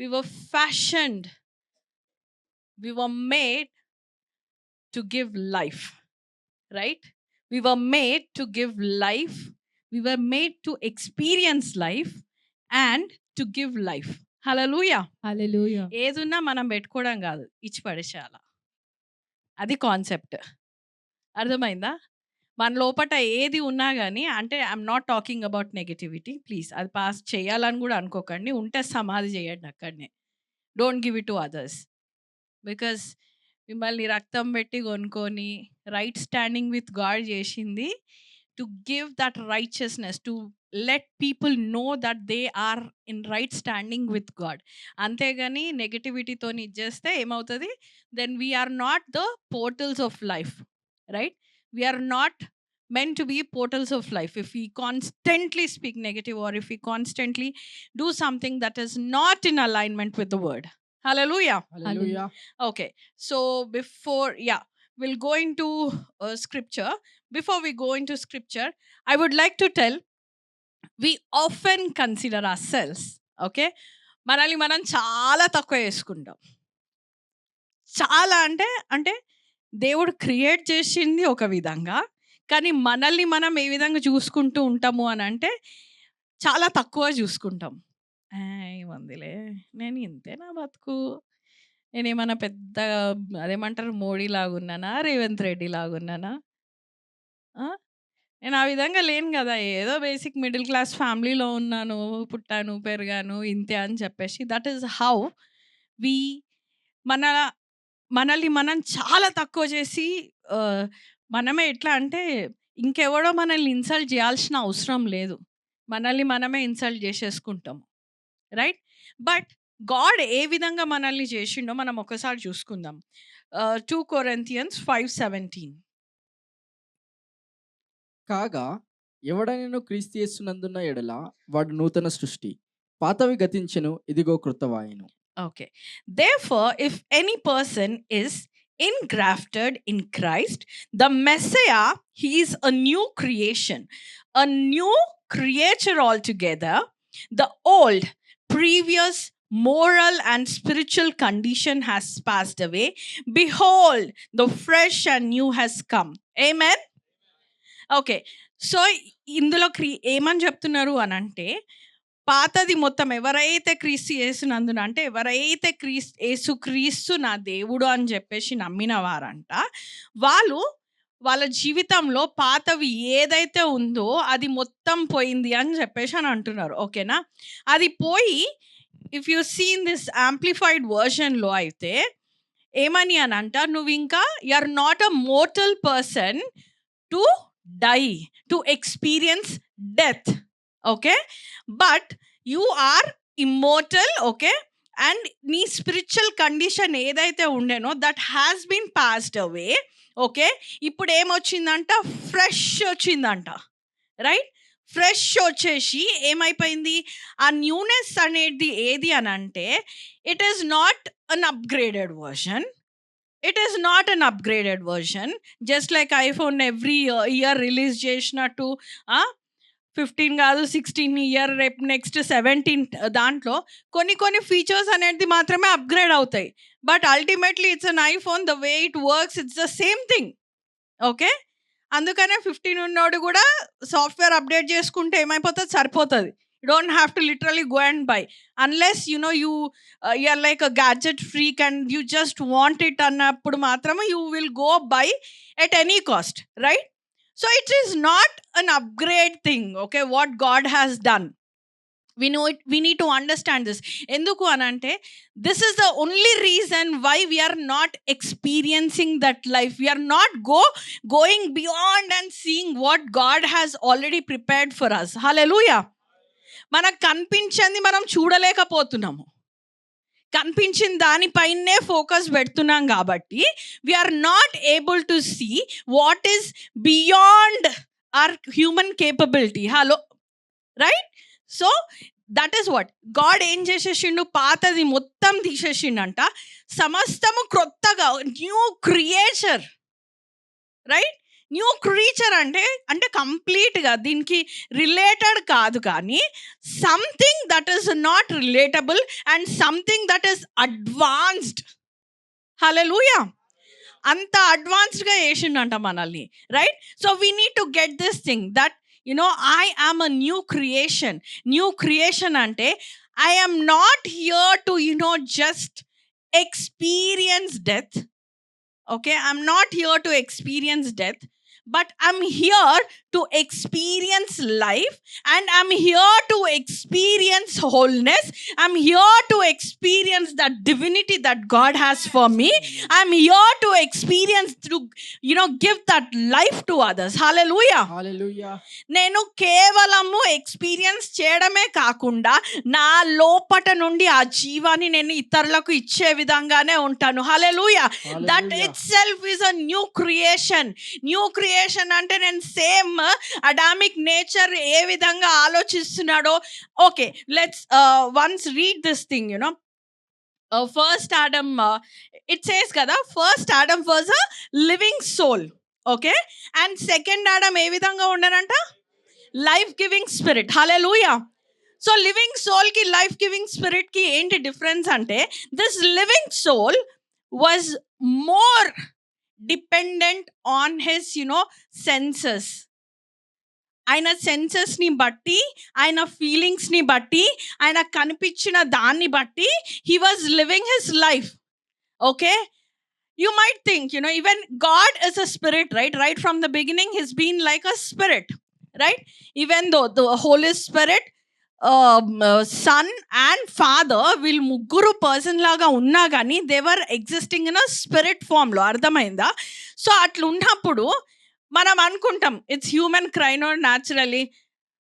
We were fashioned, we were made to give life, right? We were made to give life, we were made to experience life and to give life. Hallelujah. Hallelujah. ఏదున్నా మనం పెట్టుకోవడం కాదు, ఇచ్చి పడేసేయాల. అది concept. అర్థమైందా? మన లోపట ఏది ఉన్నా గానీ, అంటే I'm not talking about negativity. Please అది పాస్ చేయాలని కూడా అనుకోకండి. ఉంటే సమాధి చేయండి అక్కడనే. Don't give it to others. Because మిమ్మల్ని రక్తం పెట్టి కొనుక్కొని రైట్ స్టాండింగ్ విత్ గాడ్ చేసింది to give that righteousness, to let people know that they are in right standing with God. అంతేగాని నెగటివిటీతో ఇచ్చేస్తే ఏమవుతుంది? Then we're not the portals of life, right? We're not meant to be portals of life if we constantly speak negative, or if we constantly do something that is not in alignment with the word. Hallelujah. Hallelujah. Okay, so we'll go into scripture. Before we go into scripture, I would like to tell, we often consider ourselves, okay, మనల్ని మనం చాలా తక్కువ చేసుకుంటాం. చాలా అంటే దేవుడు create చేసింది ఒక విధంగా, కానీ మనల్ని మనం ఏ విధంగా చూసుకుంటూ ఉంటాము అని అంటే చాలా తక్కువ చూసుకుంటాం. ఏమందిలే, నేను ఇంతేనా బతుకు, నేనేమన్నా పెద్ద అదేమంటారు మోడీ లాగున్నానా, రేవంత్ రెడ్డి లాగున్నానా? నేను ఆ విధంగా లేను కదా, ఏదో బేసిక్ మిడిల్ క్లాస్ ఫ్యామిలీలో ఉన్నాను, పుట్టాను, పెరిగాను, ఇంతే అని చెప్పేసి. దట్ ఈస్ హౌ వి మనల్ని మనం చాలా తక్కువ చేసి, మనమే ఎట్లా అంటే ఇంకెవడో మనల్ని ఇన్సల్ట్ చేయాల్సిన అవసరం లేదు, మనల్ని మనమే ఇన్సల్ట్ చేసేసుకుంటాము, రైట్? బట్ గాడ్ ఏ విధంగా మనల్ని చేసిండో మనం ఒకసారి చూసుకుందాం. 2 Corinthians 5:17. కాగా ఎవడైనను క్రీస్తు యేసునందున్న ఎడల వాడు నూతన సృష్టి, పాతవి గతించెను, ఇదిగో కృతవాయెను. Okay. Therefore, if any person is engrafted in Christ, the Messiah, he is a new creation, a new creature altogether. The old, previous moral and spiritual condition has passed away. Behold, the fresh and new has come. Amen. Okay, so ఇందులో ఏమని చెప్తున్నారు అని అంటే, పాతది మొత్తం ఎవరైతే క్రీస్తు యేసునందున, అంటే ఎవరైతే యేసుక్రీస్తు నా దేవుడు అని చెప్పేసి నమ్మిన వారంట, వాళ్ళ జీవితంలో పాతవి ఏదైతే ఉందో అది మొత్తం పోయింది అని చెప్పేసి అని అంటున్నారు. ఓకేనా? అది పోయి, if you seen this amplified వర్షన్లో అయితే ఏమని అని అంట, నువ్వు ఇంకా you are not a mortal person to die, to experience death, okay, but you are immortal, okay, and నీ spiritual condition ఏదైతే ఉండేనో that has been passed away, okay. ఇప్పుడు ఏమొచ్చిందంట? ఫ్రెష్ వచ్చిందంట, రైట్? ఫ్రెష్ వచ్చేసి ఏమైపోయింది? ఆ న్యూనెస్ అనేది ఏది అని అంటే, it is not an upgraded version. It is not an upgraded version. Just like iPhone every year release చేసినట్టు 15 కాదు 16 ఇయర్, రేపు నెక్స్ట్ 17 దాంట్లో కొన్ని ఫీచర్స్ అనేది మాత్రమే అప్గ్రేడ్ అవుతాయి. But ultimately it's an iPhone, the way it works it's the same thing, okay. అందుకనే 15 ఉన్నోడు కూడా సాఫ్ట్వేర్ అప్డేట్ చేసుకుంటే ఏమైపోతుంది? సరిపోతుంది. You don't have to literally go and buy, unless you're like a gadget freak and you just want it annappudu matrame you will go buy at any cost, right? So it is not an upgrade thing, okay, what God has done. We know it. We need to understand this. Enduku anante, this is the only reason why we are not experiencing that life. We are not going beyond and seeing what God has already prepared for us. Hallelujah. మనకు కనిపించింది మనం చూడలేకపోతున్నాము, కనిపించిన దానిపైనే focus పెడుతున్నాం కాబట్టి we're not able to see what is beyond our human capability. Hello, right? So that is what God ఏం చేసేసిండు? పాతది మొత్తం తీసేసిండంట, సమస్తము క్రొత్తగా, new creature, right? New creature అంటే కంప్లీట్గా దీనికి రిలేటెడ్ కాదు, కానీ something that is not relatable and something that is advanced. Hallelujah. అంత అడ్వాన్స్డ్గా వేసిండంట మనల్ని, right? So we need to get this thing that I am a new creation. New creation అంటే I am not here to just experience death. Okay, I'm not here to experience death, but I'm here to experience life, and I'm here to experience wholeness. I'm here to experience that divinity that God has for me. I'm here to experience, to give that life to others. Hallelujah. హల్లెలూయా. నేను కేవలము experience చేయడమే కాకుండా నా లోపట నుండి ఆ జీవాన్ని నేను ఇతరులకు ఇచ్చే విధంగానే ఉంటాను. Hallelujah. That hallelujah. Itself is a new creation. New creation అంటే నేను సేమ్ అడామిక్ నేచర్ ఏ విధంగా ఆలోచిస్తున్నాడో. Okay, let's once read this thing. First Adam, it says కదా, first Adam was a living soul. Okay, and second Adam ఏ విధంగా ఉండనంట? Life giving spirit. Hallelujah. So living soul కి లైఫ్ గివింగ్ స్పిరిట్ కి ఏంటి డిఫరెన్స్ అంటే, this living soul was more dependent on his senses. ఆయన సెన్సెస్ని బట్టి, ఆయన ఫీలింగ్స్ని బట్టి, ఆయన కనిపించిన దాన్ని బట్టి he was living his life. Okay, you might think, even God is a spirit, right from the beginning he's been like a spirit, right? Even though the Holy Spirit, Son and Father వీళ్ళు ముగ్గురు person లాగా ఉన్నా కానీ they were existing in a spirit form లో. అర్థమైందా? So అట్లా ఉన్నప్పుడు మనం అనుకుంటాం it's human crane or naturally,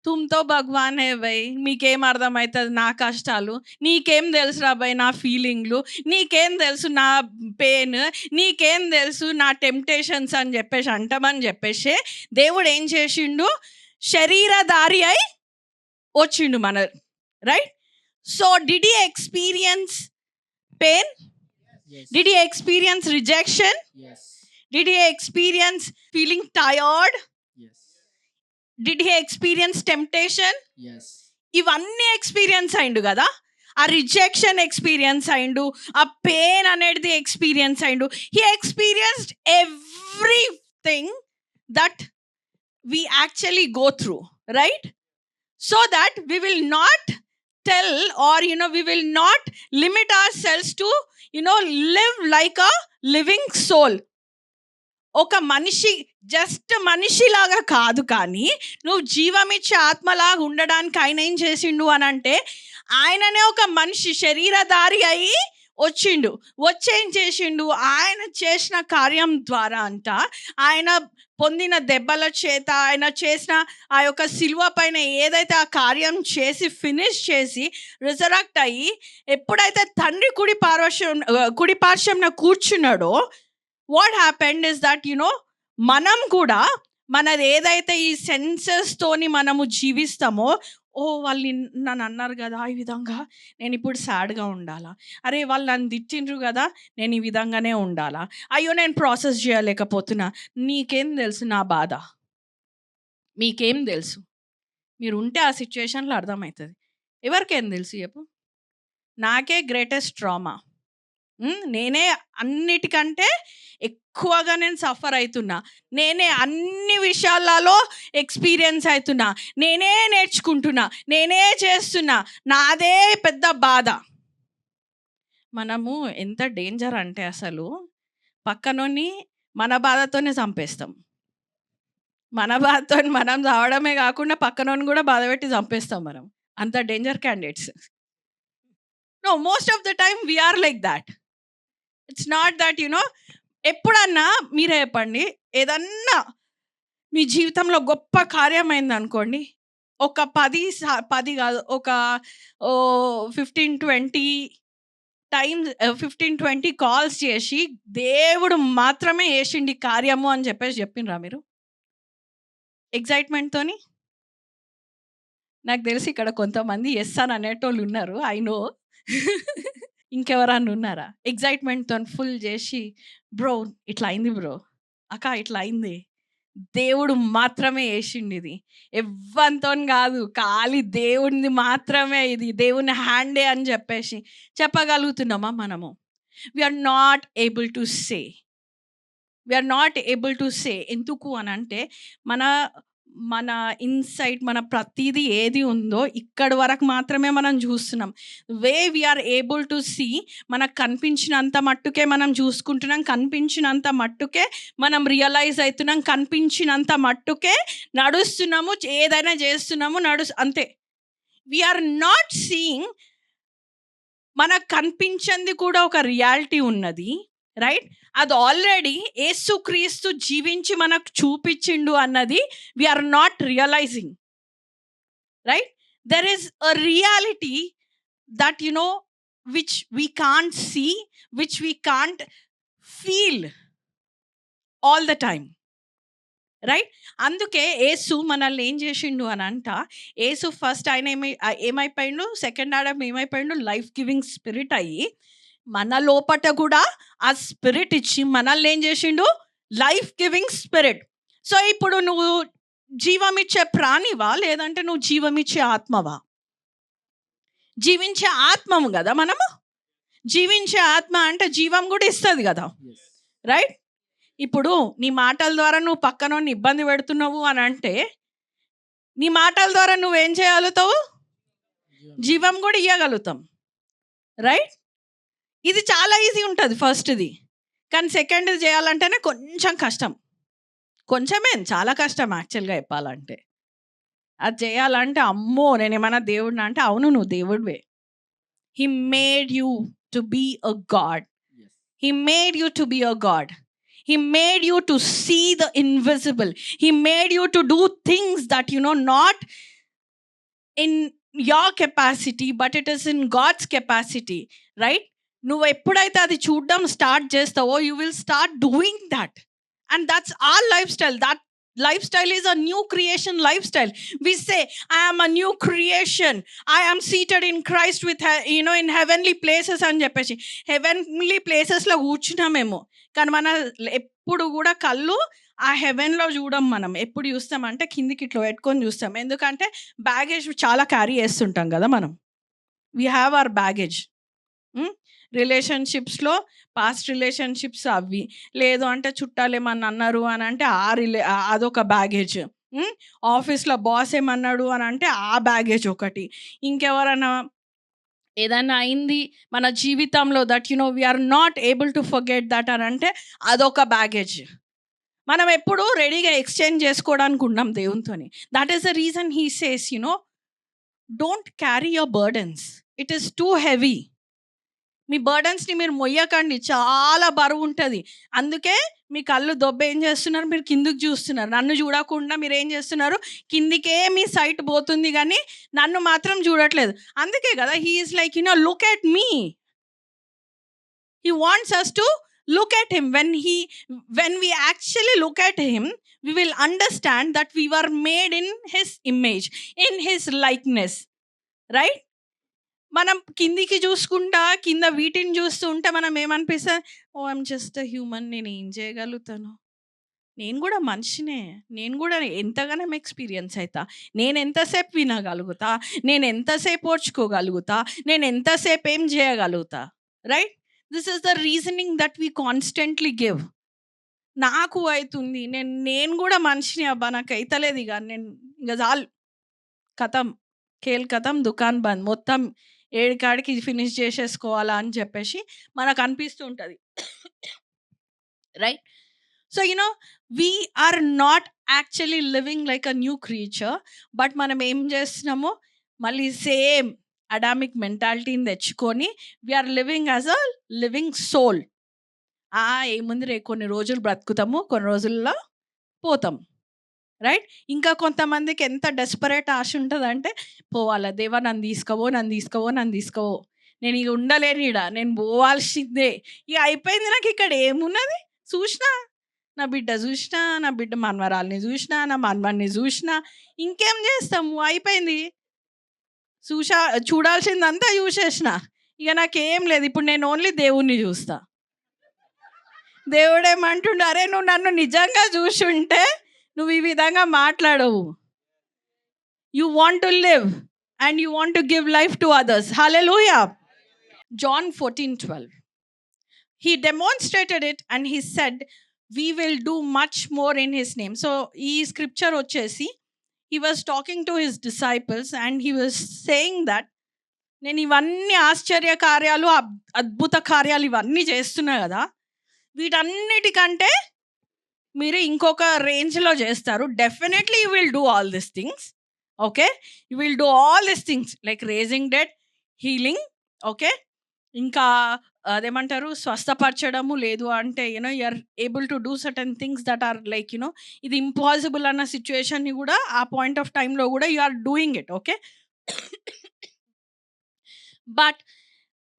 తుమ్తో భగవాన్ హే భయ్, మీకేం అర్థమవుతుంది నా కష్టాలు, నీకేం తెలుసు రా భయ్ నా ఫీలింగ్లు, నీకేం తెలుసు నా పెయిన్, నీకేం తెలుసు నా టెంప్టేషన్స్ అని చెప్పేసి అంటామని చెప్పేసి దేవుడు ఏం చేసిండు? శరీరధారి అయి వచ్చిండు మన, right? So did he experience pain? Yes. Did he experience rejection? Yes. Did he experience feeling tired? Yes. Did he experience temptation? Yes. ఇవన్నీ ఎక్స్పీరియన్స్ అయిండు కదా. ఆ రిజెక్షన్ ఎక్స్పీరియన్స్ అయిండు, ఆ పెయిన్ అనేది ఎక్స్పీరియన్స్ అయిండు. He experienced everything that we actually go through, right? So that we will not tell our we will not limit ourselves to live like a living soul. ఒక మనిషి just మనిషిలాగా కాదు, కానీ నువ్వు జీవమిచ్చే ఆత్మలాగా ఉండడానికి ఆయన ఏం చేసిండు అని అంటే, ఆయననే ఒక మనిషి శరీరధారి అయి వచ్చిండు. వచ్చేం చేసిండు? ఆయన చేసిన కార్యం ద్వారా అంట, ఆయన పొందిన దెబ్బల చేత, ఆయన చేసిన ఆ యొక్క సిలువ పైన ఏదైతే ఆ కార్యం చేసి ఫినిష్ చేసి రిజరక్ట్ అయ్యి ఎప్పుడైతే తండ్రి కుడి పార్శ్వంన కూర్చున్నాడో, వాట్ హ్యాపెండ్ ఇస్ దట్ మనం కూడా మనది ఏదైతే ఈ సెన్సెస్తోని మనము జీవిస్తామో, వాళ్ళు నన్ను అన్నారు కదా ఈ విధంగా, నేను ఇప్పుడు సాడ్గా ఉండాలా, అరే వాళ్ళు నన్ను తిట్టిండ్రు కదా నేను ఈ విధంగానే ఉండాలా, అయ్యో నేను ప్రాసెస్ చేయలేకపోతున్నా. నీకేం తెలుసు నా బాధ? మీకేం తెలుసు? మీరు ఉంటే ఆ సిచ్యువేషన్లో అర్థమవుతుంది. ఎవరికేం తెలుసు చెప్పు? నాకే గ్రేటెస్ట్ ట్రామా. నేనే అన్నిటికంటే ఎక్కువగా నేను సఫర్ అవుతున్నా, నేనే అన్ని విషయాలలో ఎక్స్పీరియన్స్ అవుతున్నా, నేనే నేర్చుకుంటున్నా, నేనే చేస్తున్నా, నాదే పెద్ద బాధ. మనము ఎంత డేంజర్ అంటే అసలు పక్కనోని మన బాధతోనే చంపేస్తాం. మన బాధతో మనం చావడమే కాకుండా పక్కనోని కూడా బాధ పెట్టి చంపేస్తాం మనం. అంత danger candidates. No, most of the time we're like that. It's not that ఎప్పుడన్నా మీరే చెప్పండి, ఏదన్నా మీ జీవితంలో గొప్ప కార్యం అయింది అనుకోండి, ఒక 10 కాదు, ఒక 15-20 టైమ్స్ 15-20 కాల్స్ చేసి దేవుడు మాత్రమే చేసిండి కార్యము అని చెప్పేసి చెప్పిండ్రా మీరు ఎగ్జైట్మెంట్తోని? నాకు తెలిసి ఇక్కడ కొంతమంది ఎస్ అని అనేటోళ్ళు ఉన్నారు, ఐ నో. ఇంకెవరన్నా ఉన్నారా? ఎగ్జైట్మెంట్తో ఫుల్ చేసి, బ్రో ఇట్లా అయింది, బ్రో అక్క ఇట్లా అయింది, దేవుడు మాత్రమే వేసిండు ఇది. ఎవ్వనితోని కాదు, ఖాళీ దేవుడిది మాత్రమే ఇది, దేవుని హ్యాండే అని చెప్పేసి చెప్పగలుగుతున్నామా మనము? We're not able to say, we're not able to say. ఎందుకు అని అంటే మన మన ఇన్సైట్, మన ప్రతిదీ ఏది ఉందో ఇక్కడి వరకు మాత్రమే మనం చూస్తున్నాం. వీఆర్ ఏబుల్ టు సీ, మనకు కనిపించినంత మట్టుకే మనం చూసుకుంటున్నాం, కనిపించినంత మట్టుకే మనం రియలైజ్ అవుతున్నాం, కనిపించినంత మట్టుకే నడుస్తున్నాము, ఏదైనా చేస్తున్నాము, అంతే. వీఆర్ నాట్ సీయింగ్ మనకు కనిపించింది కూడా ఒక రియాలిటీ ఉన్నది, రైట్? అది ఆల్రెడీ యేసుక్రీస్తు జీవించి మనకు చూపించిండు అన్నది we're not realizing, right? There is a reality that which we can't see, which we can't feel all the time, right? అందుకే యేసు మనల్ని ఏం చేసిండు అని అంట, యేసు ఫస్ట్ ఆయన ఏమైపోయిండు, సెకండ్ ఆడమ్ ఏమైపోయిండు, లైఫ్ గివింగ్ స్పిరిట్ అయ్యి మన లోపట కూడా ఆ స్పిరిట్ ఇచ్చి మనల్ని ఏం చేసిండు, లైఫ్ గివింగ్ స్పిరిట్. సో ఇప్పుడు నువ్వు జీవం ఇచ్చే ప్రాణివా, లేదంటే నువ్వు జీవం ఇచ్చే ఆత్మవా? జీవించే ఆత్మము కదా మనము. జీవించే ఆత్మ అంటే జీవం కూడా ఇస్తుంది కదా, రైట్? ఇప్పుడు నీ మాటల ద్వారా నువ్వు పక్కన ఇబ్బంది పెడుతున్నావు అని అంటే నీ మాటల ద్వారా నువ్వేం చేయగలుగుతావు, జీవం కూడా ఇవ్వగలుగుతాం, రైట్? ఇది చాలా ఈజీ ఉంటుంది ఫస్ట్ది, కానీ సెకండ్ది చేయాలంటేనే కొంచెం కష్టం. కొంచెమే, చాలా కష్టం యాక్చువల్గా చెప్పాలంటే. అది చేయాలంటే అమ్మో నేనేమన్నా దేవుడిని అంటే, అవును నువ్వు దేవుడివే. He made you to be a god, he made you to be a god, he made you to see the invisible, he made you to do things that not in your capacity, but it is in God's capacity, right? నువ్వు ఎప్పుడైతే అది చూడడం start చేస్తావో you will start doing that, and that's our life style. That life style is a new creation life style. We say I am a new creation, I am seated in Christ with in heavenly places అని చెప్పేసి. Heavenly ప్లేసెస్లో కూర్చున్నామేమో, కానీ మన ఎప్పుడు కూడా కళ్ళు ఆ హెవెన్లో చూడం. మనం ఎప్పుడు చూస్తామంటే కిందికి ఇట్లా పెట్టుకొని చూస్తాం, ఎందుకంటే బ్యాగేజ్ చాలా క్యారీ చేస్తుంటాం కదా మనం. We have our baggage. రిలేషన్షిప్స్లో పాస్ట్ రిలేషన్షిప్స్ అవి, లేదు అంటే చుట్టాలు ఏమన్నా అన్నారు అని అంటే అదొక బ్యాగేజ్. ఆఫీస్లో బాస్ ఏమన్నాడు అని అంటే ఆ బ్యాగేజ్ ఒకటి. ఇంకెవరైనా ఏదైనా అయింది మన జీవితంలో that we are not able to forget that అని అంటే అదొక బ్యాగేజ్. మనం ఎప్పుడు రెడీగా ఎక్స్చేంజ్ చేసుకోవడానికి ఉన్నాం దేవునితోని. That is the reason he says don't carry your burdens, it is too heavy. మీ బర్డన్స్ని మీరు మొయ్యకండి, చాలా బరువు ఉంటుంది. అందుకే మీ కళ్ళు దొబ్బ ఏం చేస్తున్నారు, మీరు కిందికి చూస్తున్నారు. నన్ను చూడకుండా మీరు ఏం చేస్తున్నారు, కిందికే మీ సైట్ పోతుంది కానీ నన్ను మాత్రం చూడట్లేదు. అందుకే కదా he is like look at me. He wants us to look at him. When we actually look at him, we will understand that we were made in his image, in his likeness, right? మనం కిందికి చూసుకుంటా కింద వీటిని చూస్తూ ఉంటే మనం ఏమనిపిస్తుంది, ఓ I'm just a human, నేను ఏం చేయగలుగుతాను, నేను కూడా మనిషినే, నేను కూడా ఎంతగానో ఎక్స్పీరియన్స్ అవుతా, నేను ఎంతసేపు వినగలుగుతా, నేను ఎంతసేపు ఓర్చుకోగలుగుతా, నేను ఎంతసేపు ఏం చేయగలుగుతా, right? This is the reasoning that we constantly give. నాకు అవుతుంది, నేను కూడా మనిషిని, అబ్బా నాకు అవుతలేదు, ఇక నేను ఇంకా చాలు, కథం, ఖేల్ కథం, దుకాన్ బంద్, మొత్తం ఏడికాడికి ఫినిష్ చేసేసుకోవాలా అని చెప్పేసి మనకు అనిపిస్తూ ఉంటుంది, right? So we are not actually living like a new creature, but మనం ఏం చేస్తున్నామో మళ్ళీ సేమ్ అడామిక్ మెంటాలిటీని తెచ్చుకొని we are living as a living soul. ఏముంది రే, కొన్ని రోజులు బ్రతుకుతాము, కొన్ని రోజుల్లో పోతాం, రైట్? ఇంకా కొంతమందికి ఎంత డెస్పరేట్ ఆశ ఉంటుందంటే, పోవాలా దేవా, నన్ను తీసుకోవో, నన్ను తీసుకోవో, నన్ను తీసుకోవో, నేను ఇక ఉండలేను, ఇడ నేను పోవాల్సిందే, ఇక అయిపోయింది, నాకు ఇక్కడ ఏమున్నది, చూసినా నా బిడ్డ చూసినా, నా బిడ్డ మనవరాల్ని చూసినా, నా మనవడిని చూసినా, ఇంకేం చేస్తాము, అయిపోయింది, చూడాల్సిందంతా చూసేసిన, ఇక నాకేం లేదు, ఇప్పుడు నేను ఓన్లీ దేవుణ్ణి చూస్తా. దేవుడేమంటుండే, అరే నువ్వు నన్ను నిజంగా చూసుంటే నువ్వు ఈ విధంగా మాట్లాడవు. You want to live and you want to give life to others. Hallelujah. John 14:12. He demonstrated it and he said, we will do much more in his name. So ఈ scripture వచ్చేసి he was talking to his disciples and he was saying that నేను ఇవన్నీ ఆశ్చర్య కార్యాలు, అద్భుత కార్యాలు ఇవన్నీ చేస్తున్నా కదా, వీటన్నిటికంటే మీరు ఇంకొక రేంజ్లో చేస్తారు. Definitely you will do all this things. Okay, you will do all this things like raising dead, healing, okay, ఇంకా అదేమంటారు స్వస్థపరచడము, లేదు అంటే you know you are able to do certain things that are like you know ఇది ఇంపాసిబుల్ అన్న సిచ్యువేషన్ని కూడా ఆ పాయింట్ ఆఫ్ టైంలో కూడా you are doing it. Okay, but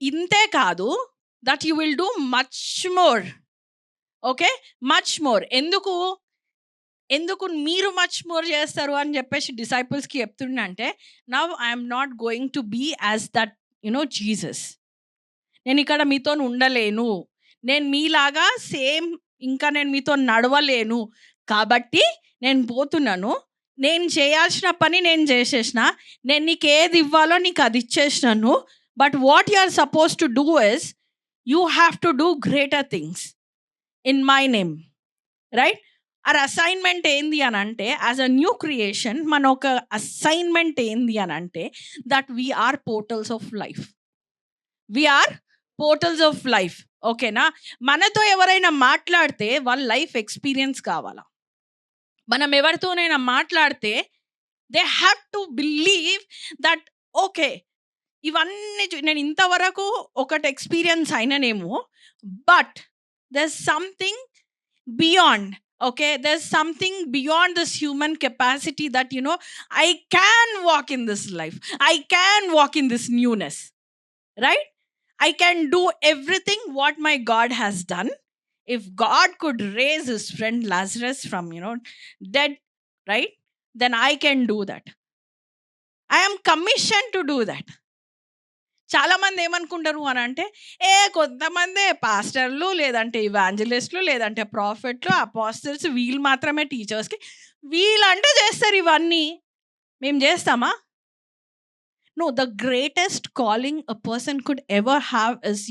ఇంతే కాదు, that you will do much more. Okay, much more. ఎందుకు మీరు మచ్ మోర్ చేస్తారు అని చెప్పేసి డిసైపుల్స్కి చెప్తుండే అంటే, now I'm not going to be as that you know Jesus. నేను ఇక్కడ మీతో ఉండలేను, నేను మీలాగా సేమ్ ఇంకా నేను మీతో నడవలేను, కాబట్టి నేను పోతున్నాను. నేను చేయాల్సిన పని నేను చేసేసిన, నేను నీకు ఏది ఇవ్వాలో నీకు అది ఇచ్చేసినాను. But what you are suppose to do is you have to do greater things in my name, right? Our assignment ఏంది అని అంటే, యాజ్ అ న్యూ క్రియేషన్ మన ఒక అసైన్మెంట్ ఏంది అని అంటే, that we are portals of life. We are portals of life. ఓకేనా? మనతో ఎవరైనా మాట్లాడితే వాళ్ళ లైఫ్ ఎక్స్పీరియన్స్ కావాలా. మనం ఎవరితోనైనా మాట్లాడితే they have to believe that okay, ఇవన్నీ నేను ఇంతవరకు ఒకటి ఎక్స్పీరియన్స్ అయిననేమో, but there's something beyond. Okay, there's something beyond this human capacity that you know I can walk in this life, I can walk in this newness, right? I can do everything what my God has done. If God could raise his friend Lazarus from dead, right, then I can do that. I am commissioned to do that. చాలామంది ఏమనుకుంటారు అని అంటే, కొంతమంది పాస్టర్లు, లేదంటే ఇవాంజలిస్టులు, లేదంటే ప్రాఫెట్లు, apostles', వీళ్ళు మాత్రమే టీచర్స్కి, వీళ్ళంటే చేస్తారు ఇవన్నీ, మేము చేస్తామా? No, the greatest calling a person could ever have is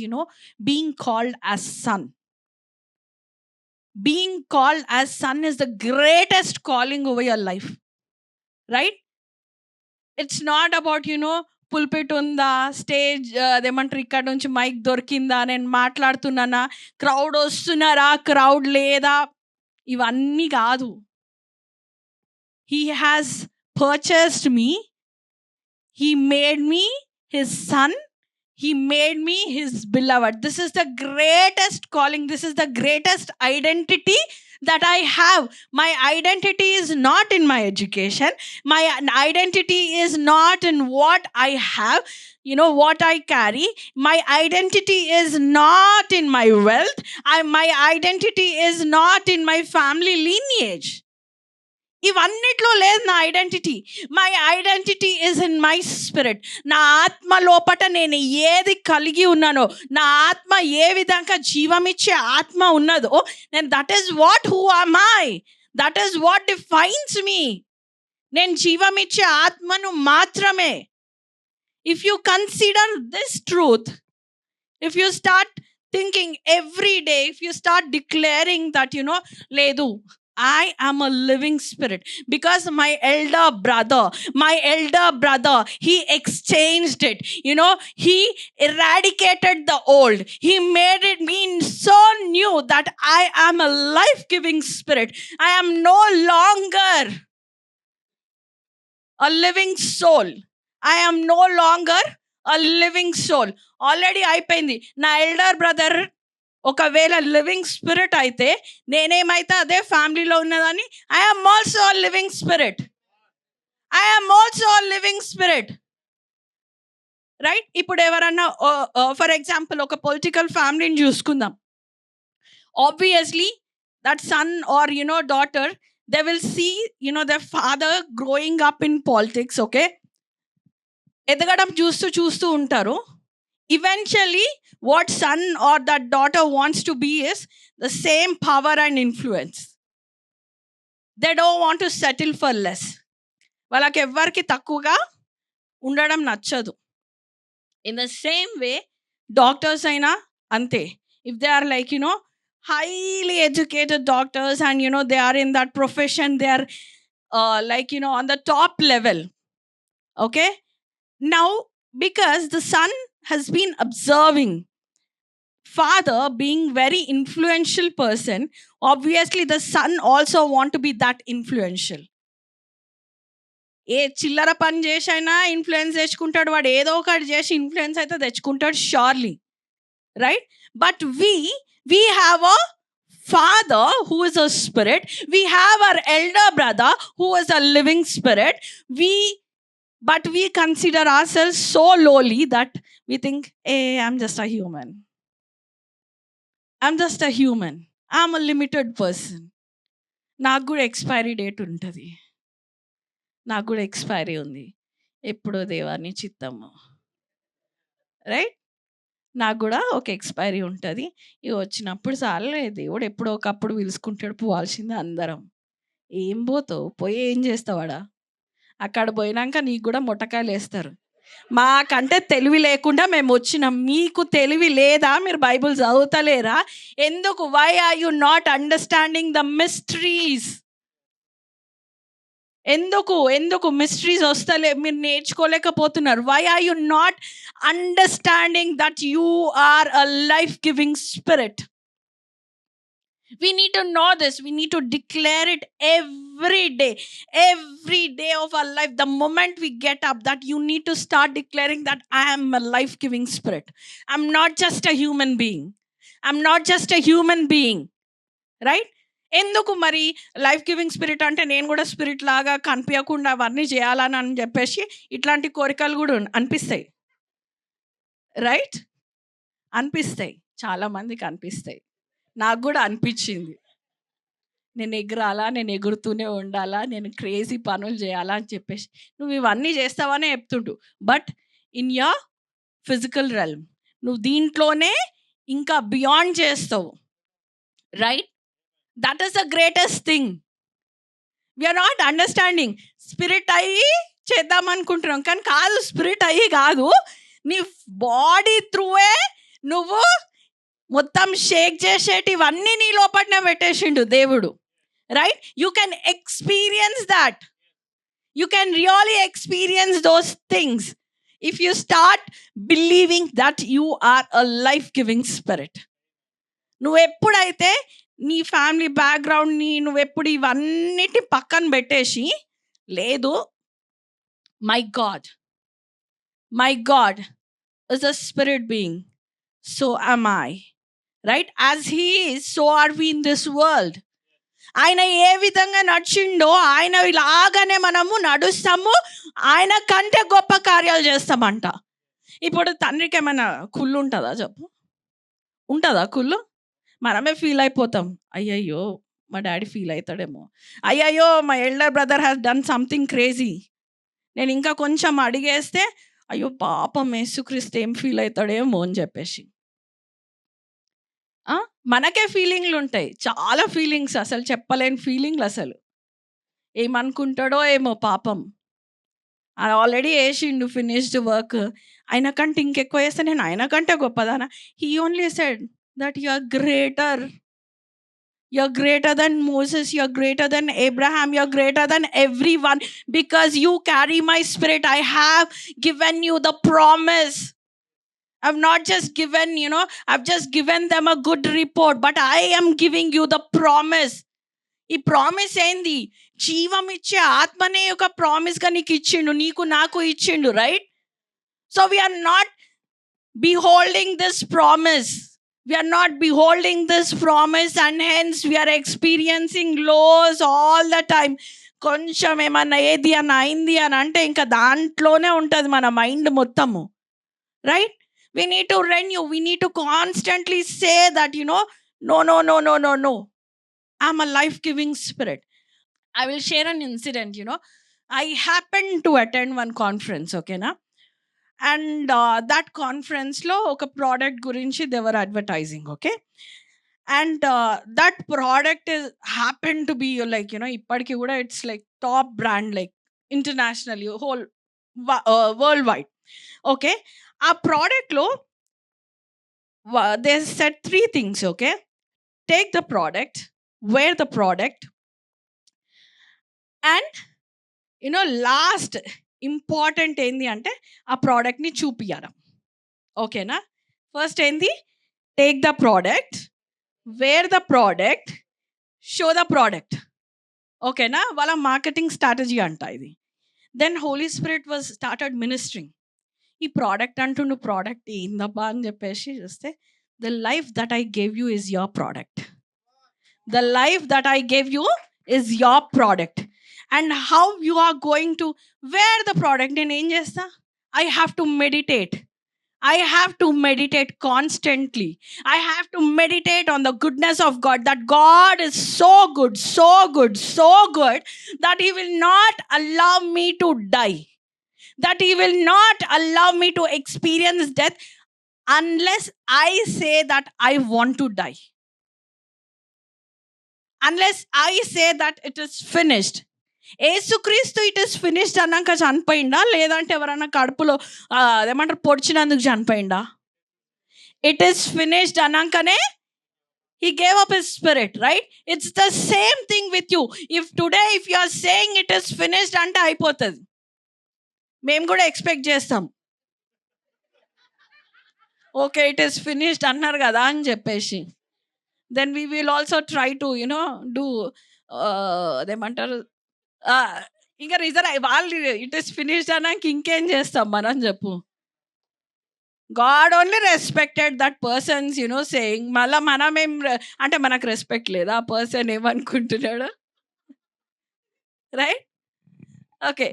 being called as son. Being called as son is the greatest calling over your life, right? It's not about pulpit ఉందా, stage అదేమంటారు ఇక్కడ నుంచి mic దొరికిందా, నేను మాట్లాడుతున్నానా, crowd వస్తున్నారా, crowd లేదా, ఇవన్నీ కాదు. He has purchased me, he made me his son, he made me his beloved. This is the greatest calling, this is the greatest identity that I have. My identity is not in my education, my identity is not in what I have, what I carry. My identity is not in my wealth, my identity is not in my family lineage. ఇవన్నిట్లో లేదు నా identity. My identity is in my spirit. నా ఆత్మ లోపట నేను ఏది కలిగి ఉన్నానో, నా ఆత్మ ఏ విధంగా జీవమిచ్చే ఆత్మ ఉన్నదో, నేను that is what who am I, that is what defines me. నేను జీవమిచ్చే ఆత్మను మాత్రమే. If you consider this truth, if you start thinking every day, if you start declaring that లేదు, I am a living spirit, because my elder brother, he exchanged it. He eradicated the old. He made it mean so new that I am a life-giving spirit. I am no longer a living soul. I am no longer a living soul. Already అయిపోయింది. నా elder brother ఒకవేళ living spirit అయితే, నేనేమైతే అదే ఫ్యామిలీలో ఉన్నదాన్ని. I'm also living spirit, I'm also living spirit, right? ఇప్పుడు ఎవరన్నా ఫర్ ఎగ్జాంపుల్ ఒక పొలిటికల్ ఫ్యామిలీని చూసుకుందాం. Obviously that son or daughter, they will see their father growing up in politics. Okay, ఎదగడం చూస్తూ ఉంటారు. Eventually, what son or that daughter wants to be is the same power and influence. They don't want to settle for less. వాళ్ళకి ఎవ్వరికి తక్కువగా ఉండడం నచ్చదు. In the same way doctors అయినా అంతే. If they are like highly educated doctors and they are in that profession, they are like on the top level. Okay, now because the son has been observing father being very influential person, obviously the son also want to be that influential. ఏ చిల్లర పని చేసి అయినా influence తెచ్చుకుంటాడు వాడు, ఏదో ఒకటి చేసి influence అయితే తెచ్చుకుంటాడు surely, right? But we have a father who is a spirit. We have our elder brother who is a living spirit. But we consider ourselves so lowly that we think, hey, I'm just a human. I'm a limited person. నాకు కూడా expiry date ఉంటుంది, నాకు కూడా expiry ఉంది, ఎప్పుడో దేవాన్ని చిత్తము, right? నాకు కూడా ఒక ఎక్స్పైరీ ఉంటుంది, ఇవి వచ్చినప్పుడు చాలే, దేవుడు ఎప్పుడో ఒకప్పుడు పిలుచుకుంటాడు, పోవాల్సిందే అందరం. ఏం పోతావు, పోయి ఏం చేస్తావాడా? అక్కడ పోయినాక నీకు కూడా మొట్టకాయలు వేస్తారు. మాకంటే తెలివి లేకుండా మేము వచ్చినాం, మీకు తెలివి లేదా? మీరు బైబుల్ చదువుతలేరా? ఎందుకు? Why are you not understanding the mysteries? ఎందుకు మిస్టరీస్ వస్తలే, మీరు నేర్చుకోలేకపోతున్నారు? Why are you not understanding that you are a life giving spirit? We need to know this. We need to declare it every day of our life. The moment we get up, that you need to start declaring that I am a life-giving spirit. I'm not just a human being. Right? ఎందుకు మరి life giving spirit అంటే నేను కూడా spirit లాగా కనిపించకుండా అవన్నీ చేయాలని అని చెప్పేసి ఇట్లాంటి కోరికలు కూడా అనిపిస్తాయి, రైట్? అనిపిస్తాయి, చాలా మందికి అనిపిస్తాయి. నాకు కూడా అనిపించింది, నేను ఎగరాలా, నేను ఎగురుతూనే ఉండాలా, నేను క్రేజీ పనులు చేయాలా అని చెప్పేసి. నువ్వు ఇవన్నీ చేస్తావనే చెప్తుంటు, but in your physical realm నువ్వు దీంట్లోనే ఇంకా బియాండ్ చేస్తావు, right? That is the greatest thing. We're not understanding. Spirit అయ్యి చేద్దాం అనుకుంటున్నాం, కానీ కాదు, స్పిరిట్ అయ్యి కాదు, నీ బాడీ త్రూవే నువ్వు మొత్తం షేక్ చేసేటివన్నీ నీ లోపలనే పెట్టేసిండు దేవుడు, right? You can experience that. You can really experience those things if you start believing that you are a life giving spirit. నువ్వు ఎప్పుడైతే నీ ఫ్యామిలీ బ్యాక్గ్రౌండ్ని నువ్వెప్పుడు ఇవన్నిటి పక్కన పెట్టేసి, లేదు, my God is a spirit being, so am I. Right? As he is, so are we in this world. ఆయన ఏ విధంగా నడిచిండో ఆయన ఇలాగానే మనము నడుస్తాము, ఆయన కంటే గొప్ప కార్యాలు చేస్తామంట. ఇప్పుడు తండ్రికి ఏమైనా కుళ్ళు ఉంటుందా చెప్పు? ఉంటుందా కుళ్ళు? మనమే ఫీల్ అయిపోతాం, అయ్యయ్యో మా డాడీ ఫీల్ అవుతాడేమో, అయ్యయ్యో మా elder brother has done something crazy, నేను ఇంకా కొంచెం అడిగేస్తే అయ్యో పాపం యేసుక్రీస్తు ఏం ఫీల్ అవుతాడేమో అని చెప్పేసి మనకే ఫీలింగ్లు ఉంటాయి, చాలా ఫీలింగ్స్, అసలు చెప్పలేని ఫీలింగ్లు. అసలు ఏమనుకుంటాడో ఏమో పాపం, ఆల్రెడీ వేసిండు ఫినిష్డ్ వర్క్, ఆయన కంటే ఇంకెక్కువ వేస్తే నేను ఆయన కంటే గొప్పదానా? He only said that you are greater, you're greater than Moses, you're greater than Abraham, you're greater than everyone, because you carry my spirit. I have given you the promise. I've not just given, I've just given them a good report, but I am giving you the promise. ఈ promise ఏంది? జీవం ఇచ్చే ఆత్మనే ఒక ప్రామిస్గా నీకు ఇచ్చిండు, నీకు నాకు ఇచ్చిండు, right? So we are not beholding this promise. We are not beholding this promise, and hence we are experiencing lows all the time. కొంచెం ఏమన్నా ఏది అని అయింది అని అంటే ఇంకా దాంట్లోనే ఉంటుంది మన మైండ్ మొత్తము, right? We need to renew. We need to constantly say that, no. I'm a life-giving spirit. I will share an incident, I happened to attend one conference, okay, na? And that conference lo oka product gurinchi they were advertising, okay? and that product is happened to be like, ఇప్పటికి కూడా it's like top brand, like internationally, whole worldwide. Okay, ఆ product లో they said three things. Okay, take the product, wear the product, and last important ఏంది అంటే ఆ ప్రోడక్ట్ని చూపియడం. ఓకేనా? ఫస్ట్ ఏంది, take the product, wear the product, show the product. ఓకేనా? వాళ్ళ మార్కెటింగ్ స్ట్రాటజీ అంట ఇది. Then Holy Spirit was started ministering. ఈ ప్రోడక్ట్ అంటుండు, ప్రోడక్ట్ ఏందబ్బా అని చెప్పేసి చూస్తే, the life that I gave you is your product. The life that I gave you is your product. And how you are going to wear the product, నేను ఏం చేస్తా, I have to meditate. I have to meditate constantly. I have to meditate on the goodness of God, that God is so good, so good, so good, that He will not allow me to die, that He will not allow me to experience death unless I say that I want to die, unless I say that it is finished. Yesukristu it is finished అన్నాక చనిపోయిందా, లేదంటే ఎవరన్నా కడుపులో ఏమంటారు పొడిచినందుకు చనిపోయిందా? It is finished అన్నాకనే he gave up his spirit, right? It's the same thing with you. If today if you are saying it is finished అంటే అయిపోతుంది, మేము కూడా ఎక్స్పెక్ట్ చేస్తాం. ఓకే, ఇట్ ఈస్ ఫినిష్డ్ అన్నారు కదా అని చెప్పేసి, then we will also try to do అదేమంటారు, ఇంకా వాళ్ళు ఇట్ ఈస్ ఫినిష్డ్ అన్నాక ఇంకేం చేస్తాం మనం చెప్పు. God only respected that persons saying. మళ్ళీ మనం ఏం అంటే మనకు రెస్పెక్ట్ లేదా ఆ పర్సన్ ఏమనుకుంటున్నాడు, రైట్? ఓకే,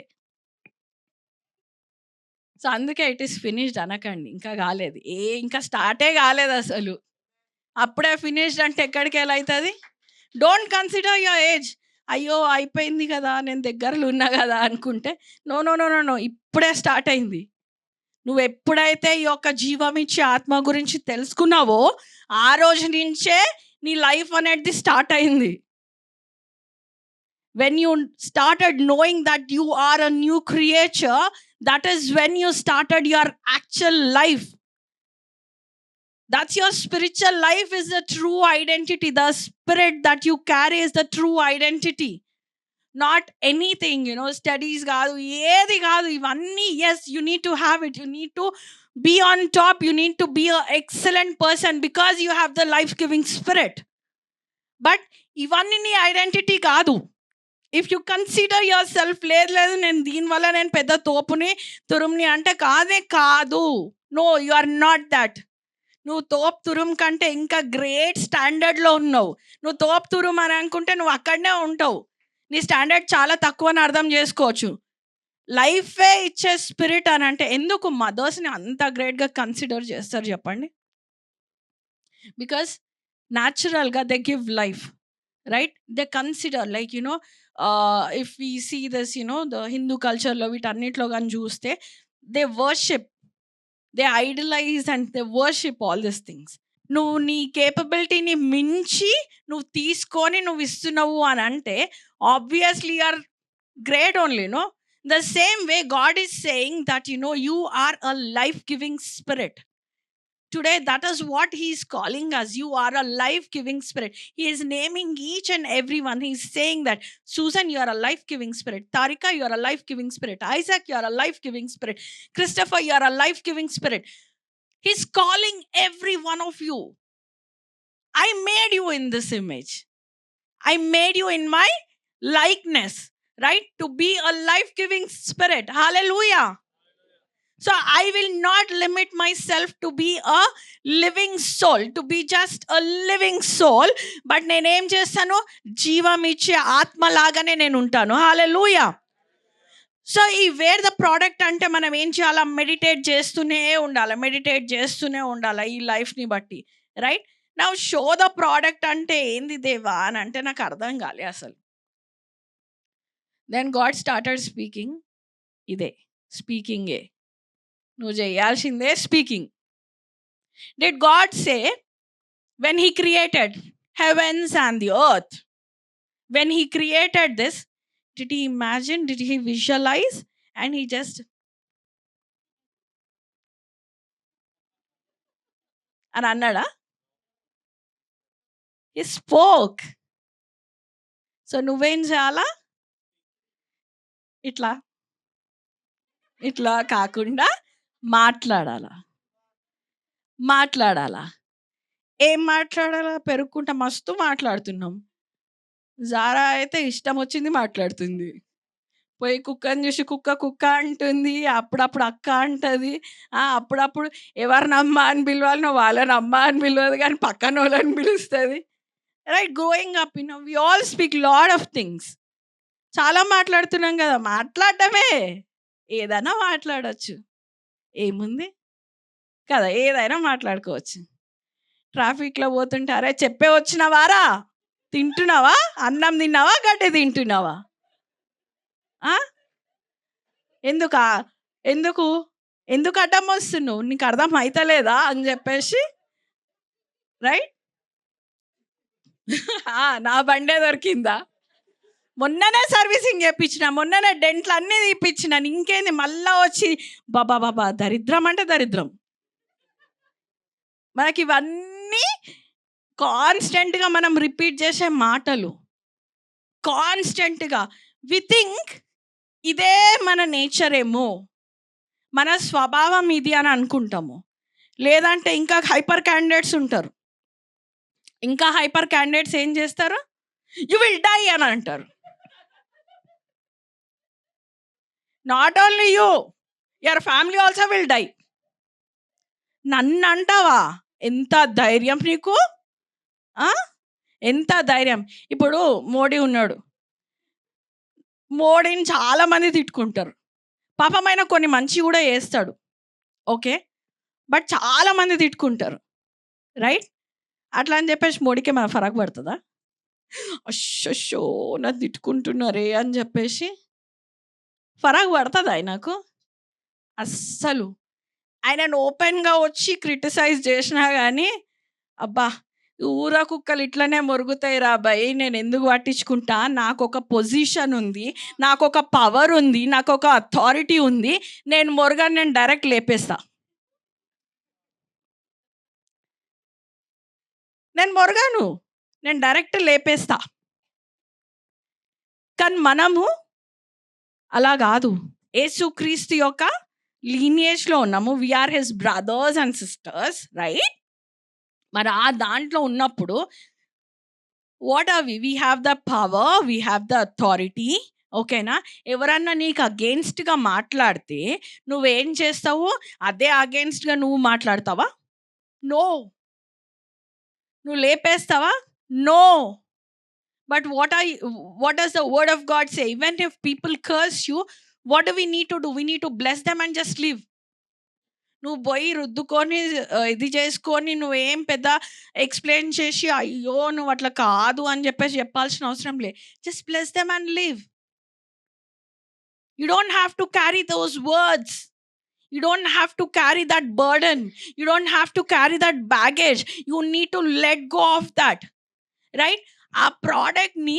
సో అందుకే ఇట్ ఈస్ ఫినిష్డ్ అనకండి, ఇంకా కాలేదు, ఇంకా స్టార్టే కాలేదు అసలు, అప్పుడే ఫినిష్డ్ అంటే ఎక్కడికి ఎలా అవుతుంది? Don't consider your age. అయ్యో అయిపోయింది కదా, నేను దగ్గరలో ఉన్నా కదా అనుకుంటే, no no no no no, ఇప్పుడే స్టార్ట్ అయింది. నువ్వు ఎప్పుడైతే ఈ యొక్క జీవం ఇచ్చే ఆత్మ గురించి తెలుసుకున్నావో ఆ రోజు నుంచే నీ లైఫ్ అనేది స్టార్ట్ అయింది. when you started knowing that you are a new creature, that is when you started your actual life. That's your spiritual life, is the true identity. The spirit that you carry is the true identity, not anything, studies కాదు, ఏది కాదు, ఇవన్నీ. yes, you need to have it, you need to be on top, you need to be an excellent person because you have the life giving spirit. but ఇవన్నీ నీ identity కాదు. If you consider yourself, లేదు నేను దీనివల్ల నేను పెద్ద తోపుని తురుముని అంటే కాదు. No, you are not that. నువ్వు తోపు తురుము కంటే ఇంకా గ్రేట్ స్టాండర్డ్లో ఉన్నావు. నువ్వు తోపు తురుము అని అనుకుంటే నువ్వు అక్కడనే ఉంటావు. నీ స్టాండర్డ్ చాలా తక్కువ అని అర్థం చేసుకోవచ్చు. లైఫే ఇచ్చే స్పిరిట్ అని అంటే ఎందుకు మదర్స్ని అంత గ్రేట్గా కన్సిడర్ చేస్తారు చెప్పండి? బికాస్ న్యాచురల్గా they give life, right? They consider like if we see this the Hindu కల్చర్లో వీటన్నిటిలో కానీ చూస్తే, they worship, they idolize and they worship all this things. నువ్వు నీ కేపబిలిటీని మించి నువ్వు తీసుకొని నువ్వు ఇస్తున్నావు అని అంటే obviously you are great only. The same way God is saying that you are a life-giving spirit. Today, that is what He is calling us. You are a life-giving spirit. He is naming each and every one. He is saying that, Susan, you are a life-giving spirit. Tarika, you are a life-giving spirit. Isaac, you are a life-giving spirit. Christopher, you are a life-giving spirit. He's calling every one of you. I made you in this image. I made you in my likeness, right? To be a life-giving spirit. Hallelujah. So I will not limit myself to be a living soul, to be just a living soul. But నేను ఏం చేస్తాను? జీవం ఇచ్చే ఆత్మ లాగానే నేను ఉంటాను. హల్లెలూయా. So ఈ వేర్ ద ప్రోడక్ట్ అంటే మనం ఏం చేయాలా? మెడిటేట్ చేస్తూనే ఉండాలి ఈ లైఫ్ని బట్టి, right? Now show the product అంటే ఏంది దేవా అని అంటే నాకు అర్థం కాలే అసలు. Then God started speaking. ఇదే స్పీకింగే, నువ్వు చేయాల్సిందే speaking. Did God say when he created heavens and the earth, when he created this, did he imagine, did he visualize, and he just అని అన్నాడా? he spoke. సో నువ్వేం చేయాలా? ఇట్లా ఇట్లా కాకుండా మాట్లాడాలా. ఏం మాట్లాడాలా? పెరుక్కుంటా మస్తు మాట్లాడుతున్నాం. జారా అయితే ఇష్టం వచ్చింది మాట్లాడుతుంది. పోయి కుక్కని చూసి కుక్క అంటుంది, అప్పుడప్పుడు అక్క అంటది. అప్పుడప్పుడు ఎవరిని అమ్మ అని పిలవాలనో వాళ్ళని అమ్మ అని పిలవదు, కానీ పక్కన వాళ్ళని పిలుస్తుంది. Right, growing up we all speak lot of things. చాలా మాట్లాడుతున్నాం కదా, మాట్లాడటమే, ఏదైనా మాట్లాడచ్చు, ఏముంది కదా, ఏదైనా మాట్లాడుకోవచ్చు. ట్రాఫిక్లో పోతుంటే, అరే చెప్పే వచ్చినవారా, తింటున్నావా, అన్నం తిన్నావా, గడ్డి తింటున్నావా, ఎందుకు ఎందుకు అడ్డం వస్తున్నావు, నీకు అర్థం అవుతలేదా అని చెప్పేసి, రైట్. నా బండే దొరికిందా, మొన్ననే సర్వీసింగ్ చేయించిన, మొన్ననే డెంట్లు అన్నీ తీపిచ్చిన, ఇంకేంది మళ్ళా వచ్చి బాబా దరిద్రం అంటే దరిద్రం. మనకి ఇవన్నీ కాన్స్టెంట్గా మనం రిపీట్ చేసే మాటలు, కాన్స్టెంట్గా వి థింక్ ఇదే మన నేచర్ ఏమో, మన స్వభావం ఇది అని అనుకుంటాము. లేదంటే ఇంకా హైపర్ క్యాండిడేట్స్ ఉంటారు. ఇంకా హైపర్ క్యాండిడేట్స్ ఏం చేస్తారు, యు విల్ డై అని అంటారు. Not only you, your family also will die. నన్ను అంటావా, ఎంత ధైర్యం నీకు, ఎంత ధైర్యం. ఇప్పుడు మోడీ ఉన్నాడు, మోడీని చాలామంది తిట్టుకుంటారు. పాపమైన కొన్ని మంచి కూడా చేస్తాడు, ఓకే, బట్ చాలామంది తిట్టుకుంటారు, రైట్. అట్లా అని చెప్పేసి మోడీకి మన ఫరక్ పడుతుందా? అశ్షో నన్ను తిట్టుకుంటున్నారే అని చెప్పేసి ఫరక్ పడుతుంది ఆయనకు? అస్సలు. ఆయనను ఓపెన్గా వచ్చి క్రిటిసైజ్ చేసినా కానీ, అబ్బా ఊర కుక్కలు ఇట్లనే మొరుగుతాయి రా భయ్, నేను ఎందుకు పట్టించుకుంటా, నాకు ఒక పొజిషన్ ఉంది, నాకు ఒక పవర్ ఉంది, నాకు ఒక అథారిటీ ఉంది, నేను మొరగాను, నేను డైరెక్ట్ లేపేస్తా, నేను మొరగాను, నేను డైరెక్ట్ లేపేస్తా. కానీ మనము అలా కాదు, యేసుక్రీస్తు యొక్క లీనియేజ్లో ఉన్నాము, we are his brothers and sisters, right. మరి ఆ దాంట్లో ఉన్నప్పుడు what are we have the power, we have the authority, ఓకేనా. ఎవరన్నా నీకు అగెయిన్స్ట్గా మాట్లాడితే నువ్వేం చేస్తావు, అదే అగెయిన్స్ట్గా నువ్వు మాట్లాడతావా? నో. నువ్వు లేపేస్తావా? No. But what does the word of God say? Even if people curse you, what do we need to do? We need to bless them and just live. నువ్వు పోయి రుద్దుకొని ఇది చేసుకొని నువ్వేం పెద్ద ఎక్స్ప్లెయిన్ చేసి అయ్యో నువ్వు అట్లా కాదు అని చెప్పేసి చెప్పాల్సిన అవసరం లే. Just bless them and live. You don't have to carry those words. You don't have to carry that burden. You don't have to carry that baggage. You need to let go of that. Right? ఆ ప్రోడక్ట్ని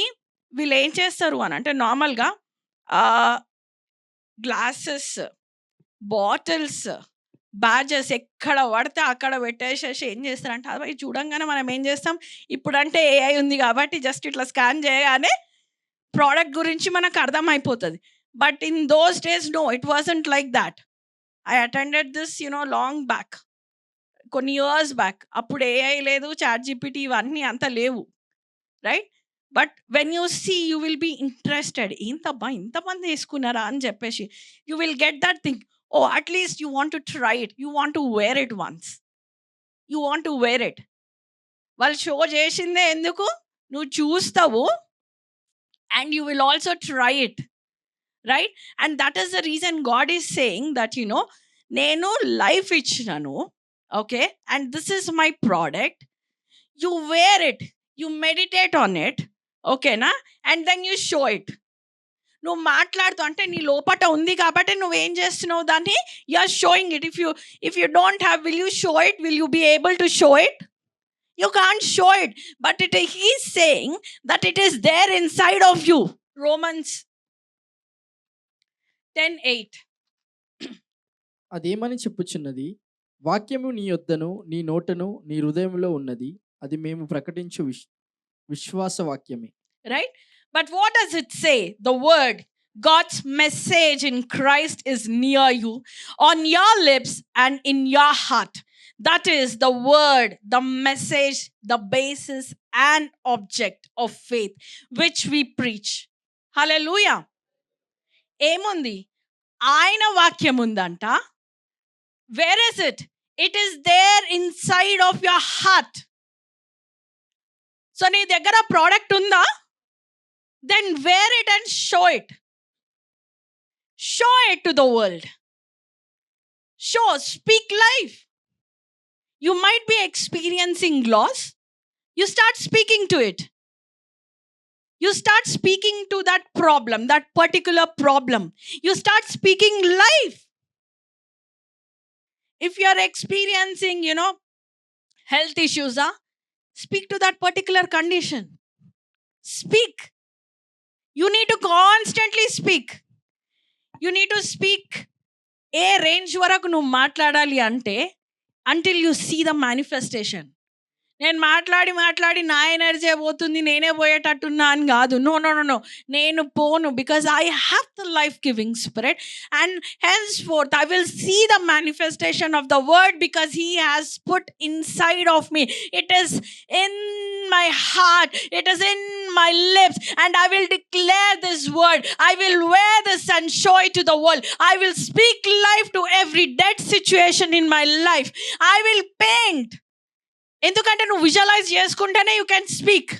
వీళ్ళు ఏం చేస్తారు అని అంటే, నార్మల్గా glasses, bottles, badges ఎక్కడ పడితే అక్కడ పెట్టేసేసి ఏం చేస్తారంటే, అవి చూడంగానే మనం ఏం చేస్తాం, ఇప్పుడంటే ఏఐ ఉంది కాబట్టి జస్ట్ ఇట్లా స్కాన్ చేయగానే ప్రోడక్ట్ గురించి మనకు అర్థమైపోతుంది. But in those days no, it wasn't like that. I attended this, long back, కొన్ని ఇయర్స్ బ్యాక్. అప్పుడు ఏఐ లేదు, చాట్ జీపీటీ ఇవన్నీ అంత లేవు, right. But when you see you will be interested, ఏంతబ్బా ఇంతమంది వేసుకున్నారా అని చెప్పేసి you will get that thing. Oh at least you want to try it, you want to wear it once, you want to wear it. వాళ్ళు show చేసిందే ఎందుకు, నువ్వు చూస్తావు and you will also try it, right. And that is the reason God is saying that, nenu life ichchanu, okay, and this is my product. You wear it, you meditate on it, okay na, and then you show it. నువ్వు మాట్లాడుతూ అంటే నీ లోపట ఉంది కాబట్టి నువ్వేం చేస్తున్నావు, దాన్ని you are showing it. If you don't have, will you show it, will you be able to show it? You can't show it, but he's saying that it is there inside of you. Romans 10:8. అదేమని చెప్పుచున్నది, వాక్యము నీ యొద్దను నీ నోటను నీ హృదయంలో ఉన్నది, అది మేము ప్రకటించు విశ్వాస వాక్యమే. Right? But what does it say? The word, God's message in Christ is near you, on your lips and in your heart. That is the word, the message, the basis and object of faith which we preach. Hallelujah. ఏముంది? ఆయన వాక్యం ఉందంట. Where is it? It is there inside of your heart. So నీ దగ్గర product ఉందా? Then wear it and show it. Show it to the world. Show, speak life. You might be experiencing loss. You start speaking to it. You start speaking to that problem, that particular problem. You start speaking life. If you are experiencing, health issues, speak to that particular condition. Speak. You need to constantly speak. You need to speak. A range వరకు నువ్వు మాట్లాడాలి అంటే until you see the manifestation. నేను మాట్లాడి నా energy పోతుంది, నేనే పోయేటట్టున్నా అని కాదు. నో, నేను పోను, because I have the life giving spirit and henceforth I will see the manifestation of the word because he has put inside of me. It is in my heart, it is in my lips, and I will declare this word. I will wear this and show it to the world. I will speak life to every dead situation in my life. I will paint. ఎందుకంటే నువ్వు visualise చేసుకుంటేనే you can speak,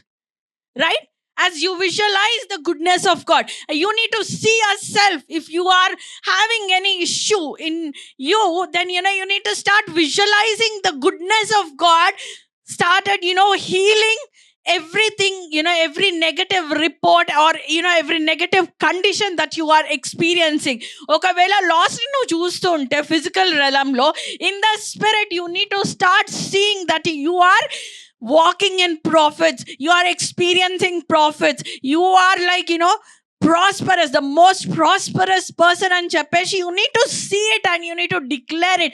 right? As you visualize the goodness of God, you need to see yourself. If you are having any issue in you, then you need to start visualizing the goodness of God. Started healing everything, every negative report or every negative condition that you are experiencing. ఒకవేళ loss ని నువ్వు చూస్తూ ఉంటే physical realmలో, in the spirit you need to start seeing that you are walking in profits, you are experiencing profits, you are like prosperous, the most prosperous person అని చెప్పేసి you need to see it and you need to declare it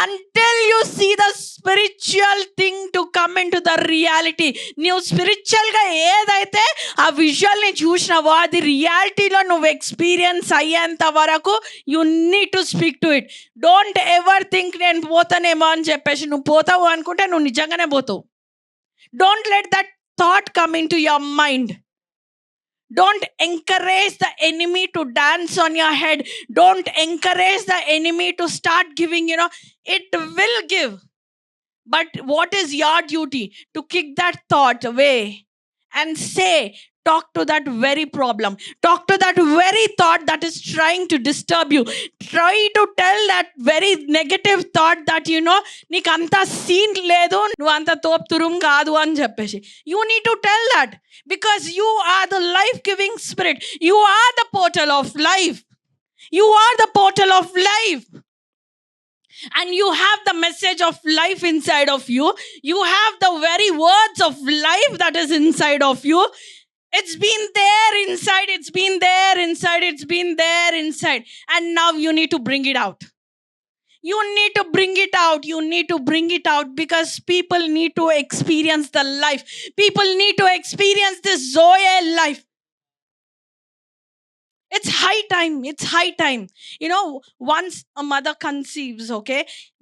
until you see the spiritual thing to come into the reality. నువ్వు స్పిరిచువల్గా ఏదైతే ఆ విజువల్ని చూసినావో అది రియాలిటీలో నువ్వు experience అయ్యేంత వరకు you need to speak to it. Don't ever think నేను పోతానేమో అని చెప్పేసి. నువ్వు పోతావు అనుకుంటే నువ్వు నిజంగానే పోతావు. Don't let that thought come into your mind. Don't encourage the enemy to dance on your head. Don't encourage the enemy to start giving, it will give. But what is your duty? To kick that thought away and say, talk to that very problem. Talk to that very thought that is trying to disturb you. Try to tell that very negative thought that నీకు అంత scene లేదు, నువ్వు అంత తోపుతురుం కాదు అని చెప్పేసి. You need to tell that because you are the life-giving spirit. You are the portal of life. You are the portal of life. And you have the message of life inside of you. You have the very words of life that is inside of you. It's been there inside. It's been there inside. It's been there inside. And now you need to bring it out. You need to bring it out. You need to bring it out because people need to experience the life. People need to experience this Zoe life. It's high time. It's high time. Once a mother conceives, okay,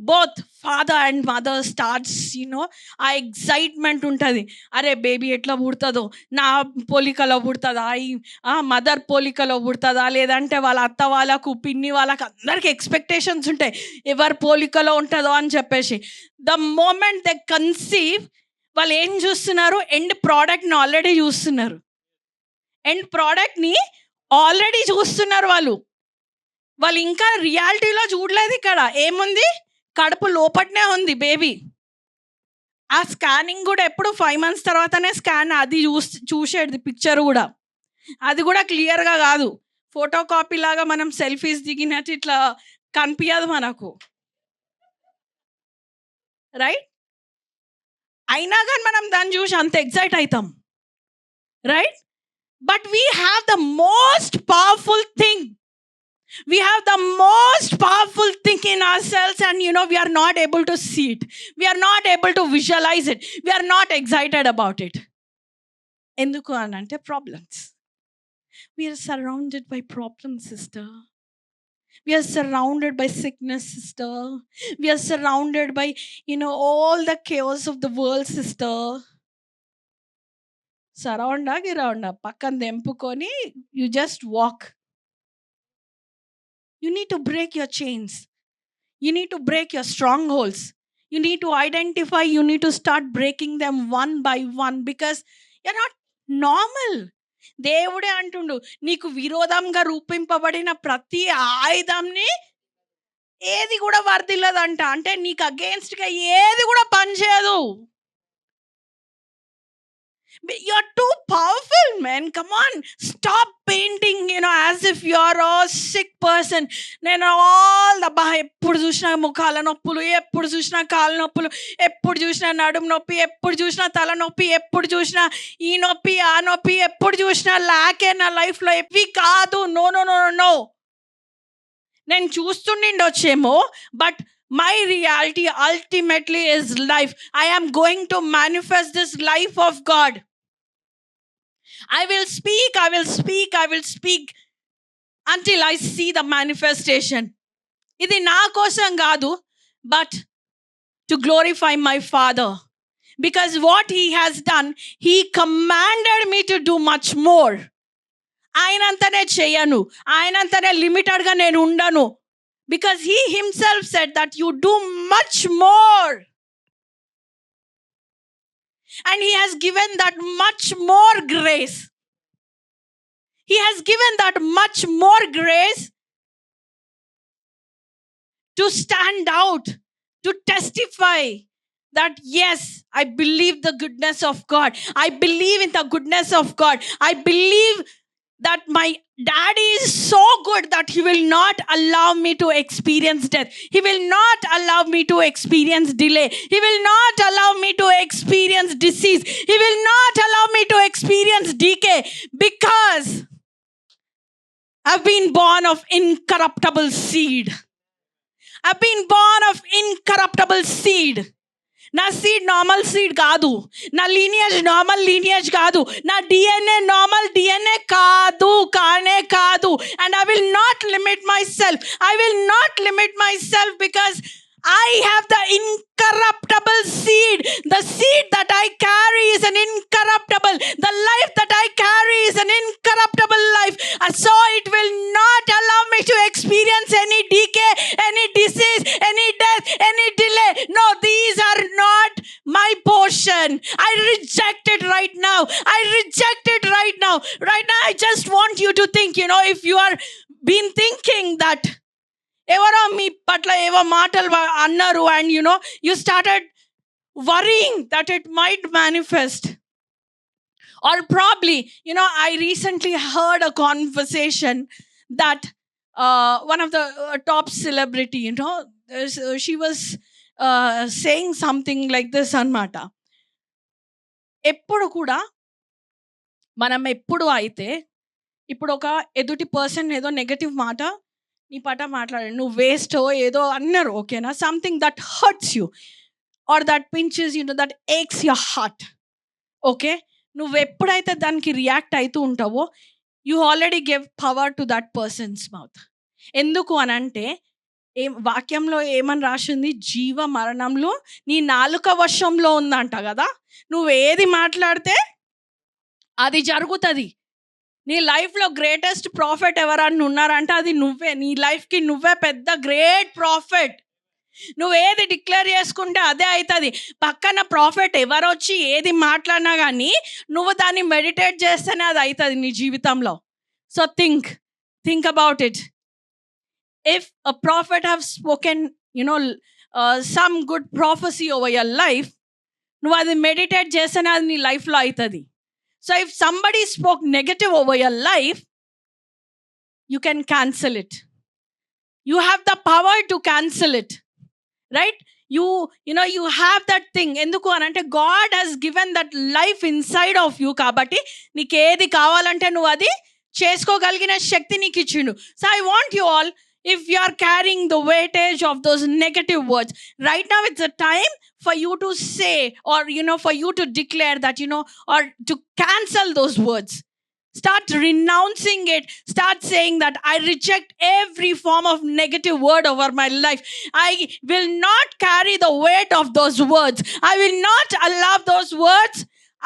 both father and mother starts, ఆ excitement ఉంటుంది. అరే baby ఎట్లా పుడుతుందో, నా పోలికలో పుడుతుందా, mother పోలికలో పుడుతుందా, లేదంటే వాళ్ళ అత్త వాళ్ళకు పిన్ని వాళ్ళకు అందరికి ఎక్స్పెక్టేషన్స్ ఉంటాయి ఎవరు పోలికలో ఉంటుందో అని చెప్పేసి. ద మోమెంట్ దే కన్సీవ్, వాళ్ళు ఏం చూస్తున్నారు? ఎండ్ ప్రోడక్ట్ని ఆల్రెడీ చూస్తున్నారు. ఎండ్ ప్రోడక్ట్ని ఆల్రెడీ చూస్తున్నారు వాళ్ళు ఇంకా రియాలిటీలో చూడలేదు. ఇక్కడ ఏముంది? కడుపు లోపట్నే ఉంది బేబీ. ఆ స్కానింగ్ కూడా ఎప్పుడు 5 months తర్వాతనే స్కాన్, అది చూసేది పిక్చర్ కూడా, అది కూడా క్లియర్గా కాదు. ఫోటో కాపీ లాగా మనం సెల్ఫీస్ దిగినట్టు ఇట్లా కనిపించదు మనకు. రైట్? అయినా కానీ మనం దాన్ని చూసి అంత ఎగ్జైట్ అవుతాం, right? But we have the most powerful thing. We have the most powerful thing in ourselves, and we are not able to see it. We are not able to visualize it. We are not excited about it. Enduku anante problems. We are surrounded by problems, sister. We are surrounded by sickness, sister. We are surrounded by all the chaos of the world, sister. Surround pakkan dempukoni, you just walk. You need to break your chains. You need to break your strongholds. You need to identify, you need to start breaking them one by one, because you're not normal. దేవుడే అంటుండు, నీకు విరోధంగా రూపింపబడిన ప్రతి ఆయుధంని ఏది కూడా వర్దిల్లదంట. అంటే నీకు అగేన్స్ట్గా ఏది కూడా పనిచేయదు. You're too powerful, man. Come on, stop painting as if you're a sick person. నేను ఆల్ ద ఎప్పుడు చూసినా ముఖాల నొప్పులు, ఎప్పుడు చూసినా కాళ్ళ నొప్పులు, ఎప్పుడు చూసినా నడుము నొప్పి, ఎప్పుడు చూసినా తల నొప్పి, ఎప్పుడు చూసినా ఈ నొప్పి ఆ నొప్పి, ఎప్పుడు చూసినా లాకే నా లైఫ్లో. ఇవి కాదు. No no no no. నేను చూస్తుండొచ్చేమో, but my reality ultimately is life. I am going to manifest this life of God. I will speak until I see the manifestation. ఇది నా కోసం కాదు, but to glorify my Father. Because what He has done, He commanded me to do much more. ఆయనంతనే చేయను, ఆయనంతనే లిమిటెడ్గా నేను ఉండను. Because He Himself said that you do much more. And He has given that much more grace. He has given that much more grace to stand out, to testify that yes, I believe the goodness of God. I believe in the goodness of God. I believe that my daddy is so good that He will not allow me to experience death. He will not allow me to experience delay. He will not allow me to experience disease. He will not allow me to experience decay, because I've been born of incorruptible seed. I've been born of incorruptible seed. నా seed normal seed కాదు. నా lineage normal lineage కాదు. నా DNA normal DNA కాదు, కానే కాదు. And I will not limit my self. I will not limit my self, because I have the incorruptible seed. The seed that I carry is an incorruptible. The life that I carry is an incorruptible life. So it will not allow me to experience any decay, any disease, any death, any delay. No, these are not my portion. I reject it right now. I reject it right now. Right now, I just want you to think, if you are been thinking that ఎవరో మీ పట్ల ఏవో మాటలు అన్నారు, and you started worrying that it might manifest. Or probably, I recently heard a conversation that one of the top celebrity, she was saying something like this anmata. ఎప్పుడు కూడా మనం ఎప్పుడు అయితే ఇప్పుడు ఒక ఎదుటి పర్సన్ ఏదో నెగటివ్ మాట నీ పట మాట్లాడండి, నువ్వు వేస్టో ఏదో అన్నారు, ఓకేనా, something that hurts you or that pinches that aches your heart, okay, నువ్వు ఎప్పుడైతే దానికి రియాక్ట్ అవుతూ ఉంటావో you already give power to that person's mouth. ఎందుకు అనంటే వాక్యంలో ఏమని రాసింది, జీవ మరణంలో నీ నాలుక వశంలో ఉందంట కదా. నువ్వు ఏది మాట్లాడితే అది జరుగుతుంది. నీ లైఫ్లో గ్రేటెస్ట్ ప్రాఫిట్ ఎవరన్నా ఉన్నారంటే అది నువ్వే. నీ లైఫ్కి నువ్వే పెద్ద గ్రేట్ ప్రాఫిట్. నువ్వు ఏది డిక్లేర్ చేసుకుంటే అదే అవుతుంది. పక్కన ప్రాఫిట్ ఎవరు వచ్చి ఏది మాట్లాడినా కానీ నువ్వు దాన్ని మెడిటేట్ చేస్తేనే అది అవుతుంది నీ జీవితంలో. So think about it. If a profit have spoken some good prophecy over your life, నువ్వు అది మెడిటేట్ చేస్తేనే అది నీ లైఫ్లో అవుతుంది. So if somebody spoke negative over your life, you can cancel it. You have the power to cancel it, right? you have that thing. ఎందుకు అని అంటే God has given that life inside of you. కాబట్టి నీకు ఏది కావాలంటే నువ్వు అది చేసుకోగలిగిన శక్తి నీకు ఇచ్చిండు. So I want you all, if you are carrying the weightage of those negative words, right now it's a time for you to say, or for you to declare that, or to cancel those words. Start renouncing it. Start saying that I reject every form of negative word over my life. I will not carry the weight of those words. I will not allow those words.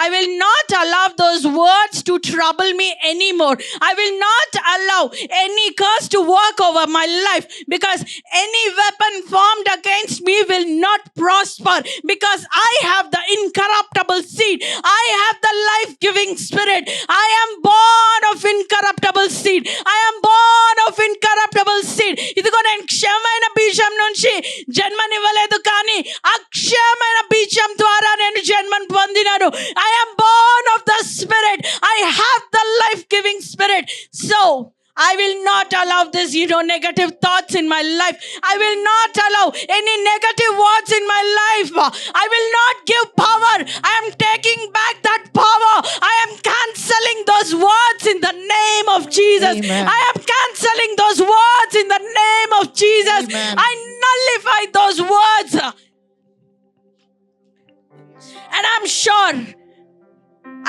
I will not allow those words to trouble me anymore. I will not allow any curse to work over my life, because any weapon formed against me will not prosper, because I have the incorruptible seed. I have the life-giving spirit. I am born of incorruptible seed. I am born of incorruptible seed. ఇదిగో నేను క్షయమైన బీజం నుంచి జన్మనివ్వలేదు, కానీ అక్షయమైన బీజం ద్వారా నేను జన్మను పొందినాను. I am born of the Spirit. I have the life-giving Spirit. So I will not allow this, negative thoughts in my life. I will not allow any negative words in my life. I will not give power. I am taking back that power. I am cancelling those words in the name of Jesus. Amen. I am cancelling those words in the name of Jesus. Amen. I nullify those words. And I'm sure,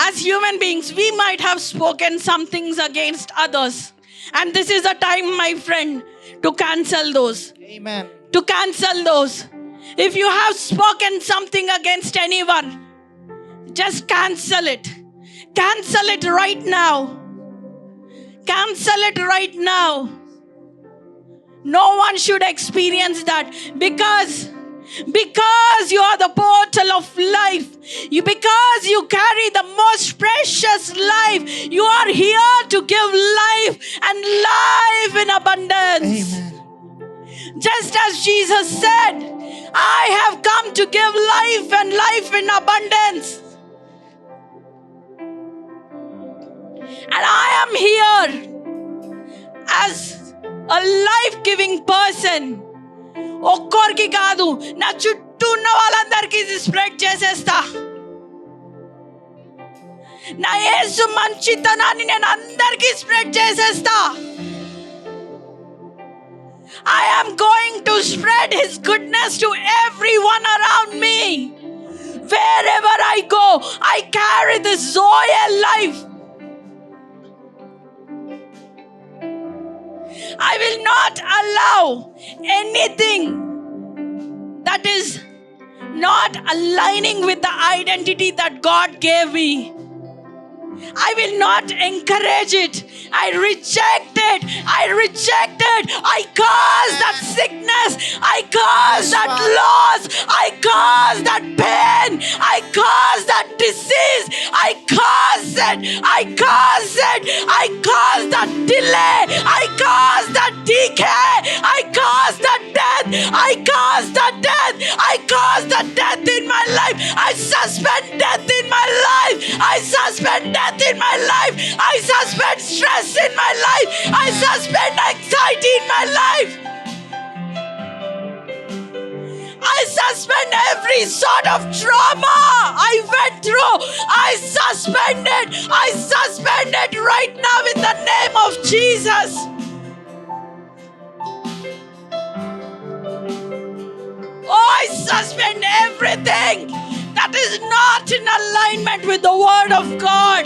as human beings, we might have spoken some things against others. And this is a time, my friend, to cancel those. Amen. To cancel those. If you have spoken something against anyone, just cancel it. Cancel it right now. Cancel it right now. No one should experience that, because you are the portal of life. Because you carry the most precious life. You are here to give life, and life in abundance. Amen. Just as Jesus said, I have come to give life, and life in abundance. And I am here as a life-giving person. ఒక్కరికి కాదు, నా చుట్టూ ఉన్న వాళ్ళందరికీ spread చేసేస్తా. నా యేసు మంచితనాన్ని నేను అందరికీ స్ప్రెడ్ చేసేస్తా. I am going to spread His goodness to everyone around me. Wherever I go, I carry this Zoe life. I will not allow anything that is not aligning with the identity that God gave me. I will not encourage it. I reject it. I reject it. I curse that sickness. I curse that loss. I curse that pain. I curse that disease. I curse it. I curse it. I curse that delay. I curse that decay. I curse that death. I curse that death. I curse that death in my life. I suspend death in my life. I suspend death in my life. I suspend stress in my life. I suspend anxiety in my life. I suspend every sort of trauma I went through. I suspend it. I suspend it right now in the name of Jesus. Oh, I suspend everything that is not in alignment with the Word of God.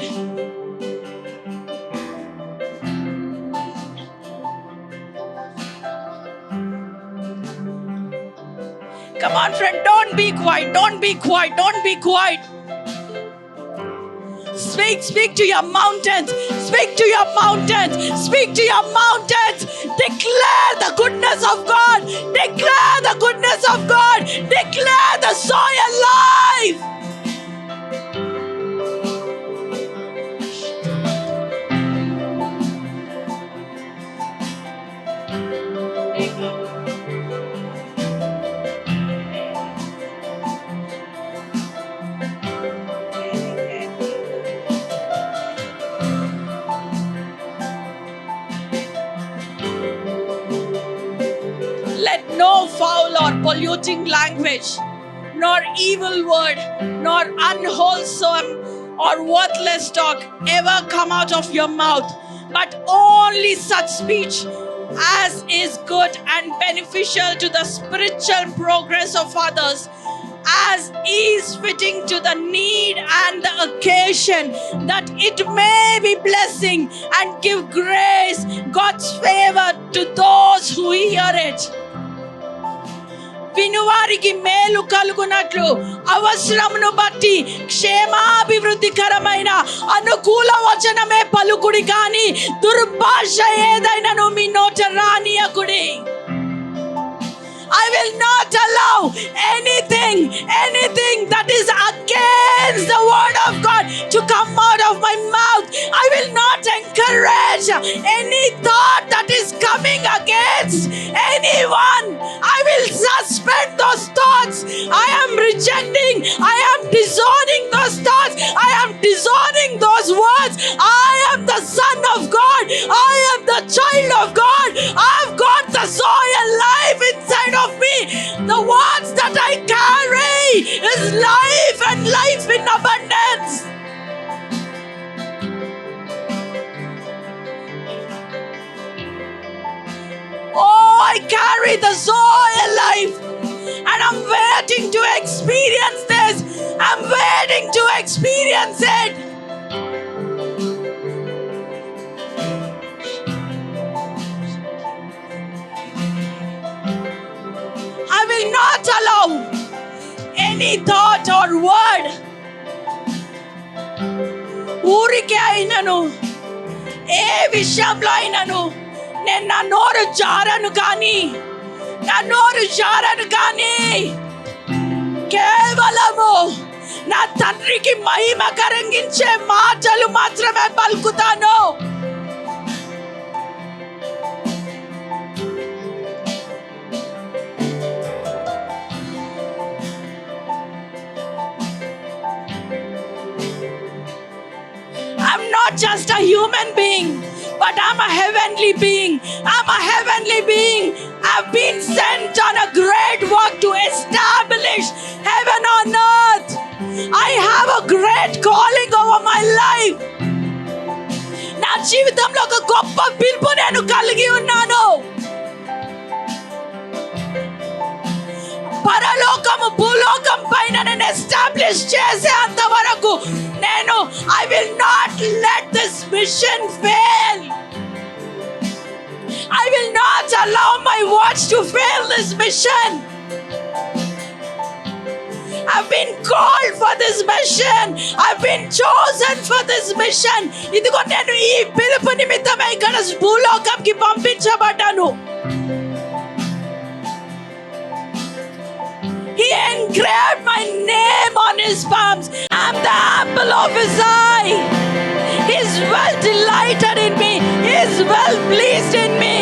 Come on, friend, don't be quiet. Don't be quiet. Don't be quiet. Speak to your mountains. Speak to your mountains. Speak to your mountains. Declare the goodness of God. Declare the goodness of God. Declare the soil alive. Let no foul or polluting language, nor evil word, nor unwholesome or worthless talk ever come out of your mouth, but only such speech as is good and beneficial to the spiritual progress of others, as is fitting to the need and the occasion, that it may be blessing and give grace, God's favor to those who hear it. వినువారికి మేలు కలుగునట్లు అవసరమును బట్టి క్షేమాభివృద్ధికరమైన అనుకూల వచనమే పలుకుడి కానీ దుర్భాష ఏదైనాను మీ నోట రానియకుడి. I will not allow anything that is against the word of God to come out of my mouth. I will not encourage any thought that is coming against anyone. I will suspend those thoughts. I am rejecting, I am disowning those thoughts. I am disowning those words. I am the son of God. I am the child of God. I have got the soil life inside of me. The words that I carry is life and life in abundance. Oh, I carry the soil life, and I'm waiting to experience this. I'm waiting to experience it. I will not allow any thought or word, ఊరికే అయినను ఏ విషయంలో అయినను నేను నా నోరు జారను కానీ కేవలము నా తండ్రికి మహిమ కలిగించే మాటలు మాత్రమే పలుకుతాను. I'm not just a human being, but I'm a heavenly being. I'm a heavenly being. I've been sent on a great work to establish heaven on earth. I have a great calling over my life. నా జీవితంలో ఒక గొప్ప పిలుపు నేను కలిగి ఉన్నాను. పరలోకము భూలోకం పైన నేను ఎస్టాబ్లిష్ చేసే అంతవరకు నేను I will not let this mission fail. I will not allow my words to fail this mission. I've been called for this mission. I've been chosen for this mission. ఇదిగో నేను ఈ పిలుపు నిమిత్తమై ఇక్కడ భూలోకంకి పంపించబడ్డాను. He engraved my name on his palms. I'm the apple of his eye. He's well delighted in me. He's well pleased in me.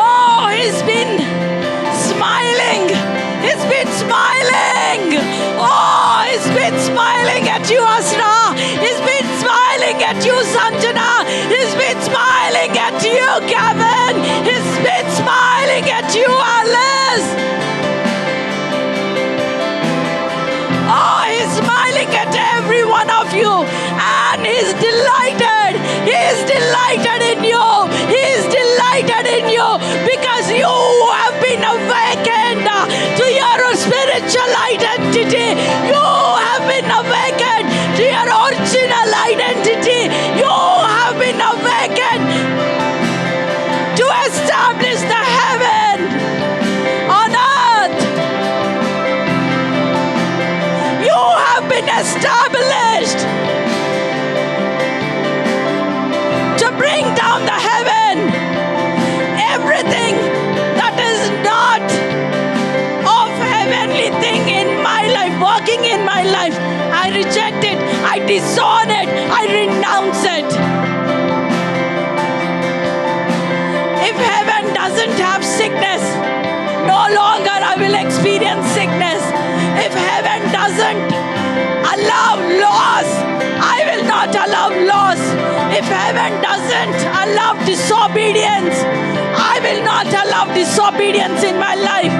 Oh, he's been smiling. He's been smiling. Oh, he's been smiling at you, Asra. He's been smiling at you, Sanjana. He's been smiling at you, Gavin. He's been smiling at you, Alice. Oh, he's smiling at every one of you, and he's delighted. He's delighted in you. He's delighted in you because you have been awakened to your spiritual identity. You have been awakened to your original identity. You have been awakened to establish the heaven on earth. You have been established to bring down the heaven. Everything that is not of heavenly thing in my life, working in my life, I reject it, I disown it, I renounce it. If heaven doesn't have sickness, no longer I will experience sickness. If heaven doesn't allow loss, I will not allow loss. If heaven heaven doesn't allow disobedience, I will not allow disobedience in my life.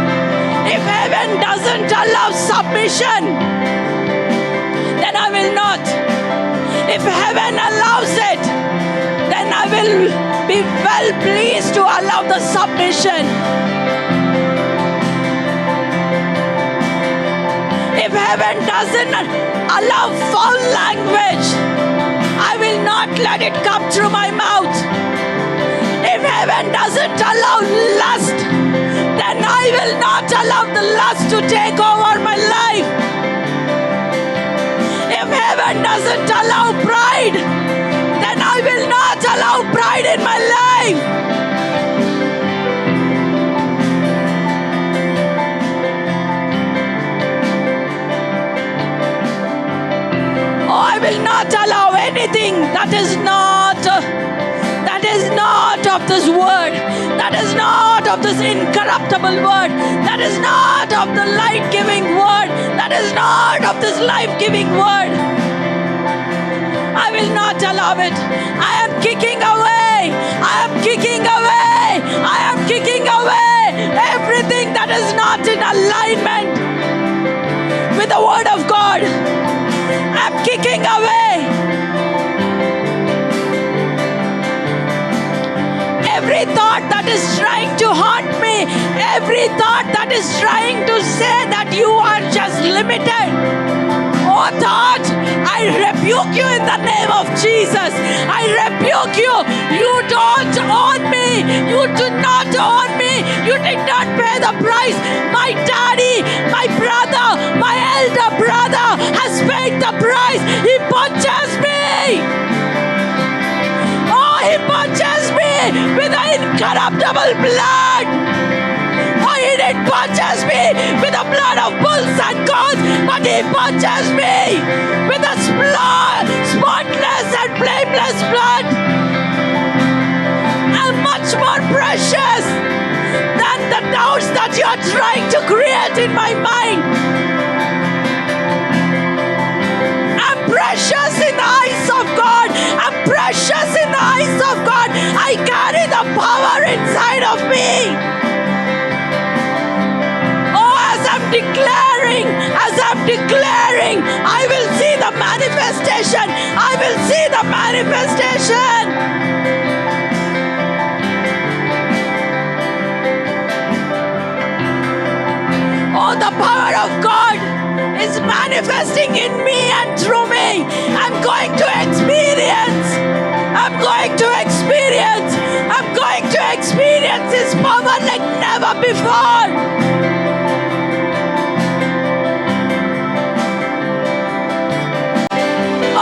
If heaven doesn't allow submission, then I will not. If heaven allows it, then I will be well pleased to allow the submission. If heaven doesn't allow foul language, I will not let it come through my mouth. If heaven doesn't allow lust, then I will not allow the lust to take over my life. If heaven doesn't allow pride, then I will not allow pride in my life. Oh, I will not allow anything that is not of this word, that is not of this incorruptible word, that is not of the light-giving word, that is not of this life-giving word. I will not allow it. I am kicking away. I am kicking away. I am kicking away everything that is not in alignment with the word of God. I am kicking away every thought that is trying to haunt me, every thought that is trying to say that you are just limited. Oh thought, I rebuke you in the name of Jesus. I rebuke you. You don't own me. You do not own me. You did not pay the price. My daddy, my brother, my elder brother has paid the price. He purchased me. Oh, he purchased me with the incorruptible blood. Oh, he didn't purchase me with the blood of bulls and goats, but he purchased me with the spotless and blameless blood. And much more precious than the doubts that you are trying to create in my mind. I'm precious in the eyes of God. I'm precious in the eyes of God. I carry the power inside of me. As I'm declaring, I will see the manifestation. I will see the manifestation. Oh, the power of God is manifesting in me and through me. I'm going to experience. I'm going to experience. I'm going to experience His power like never before.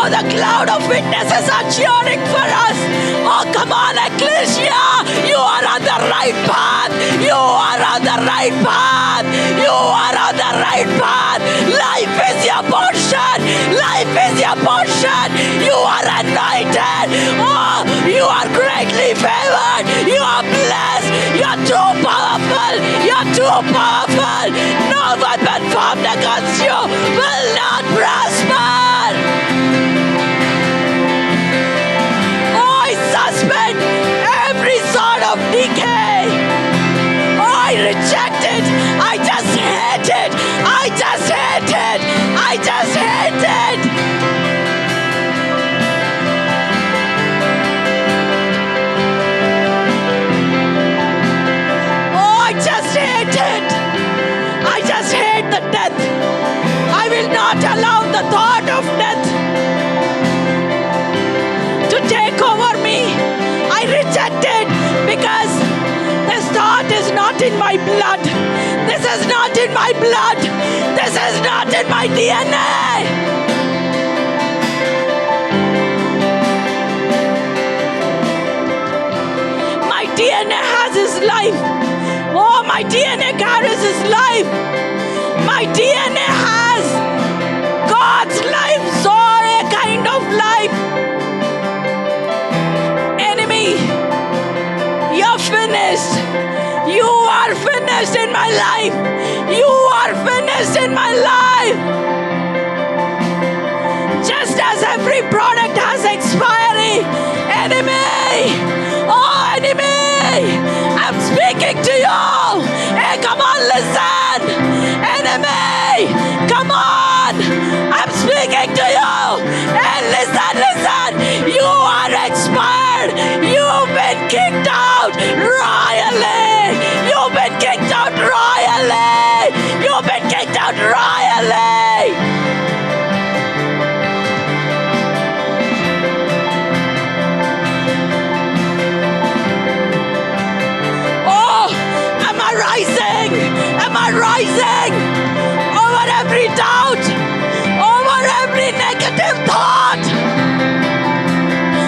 Oh, the cloud of witnesses are cheering for us. Oh, come on, Ecclesia. You are on the right path. You are on the right path. You are on the right path. Life is your portion. Life is your portion. You are anointed. Oh, you are greatly favored. You are blessed. You are too powerful. You are too powerful. No weapon formed against you will not prosper. Every sort of decay. Oh, I reject it. I just hate it. I just hate it. I just hate it. Oh, I just hate it. I just hate the death. I will not allow the thought of death to take over me. I reject it because this thought is not in my blood. This is not in my blood. This is not in my DNA. My DNA has His life. Oh, my DNA carries His life. My DNA has God's life, so a kind of life. You're finished. You are finished in my life. You are finished in my life. Just as every product has expiry, enemy out royally. Oh, am I rising? Am I rising over every doubt, over every negative thought,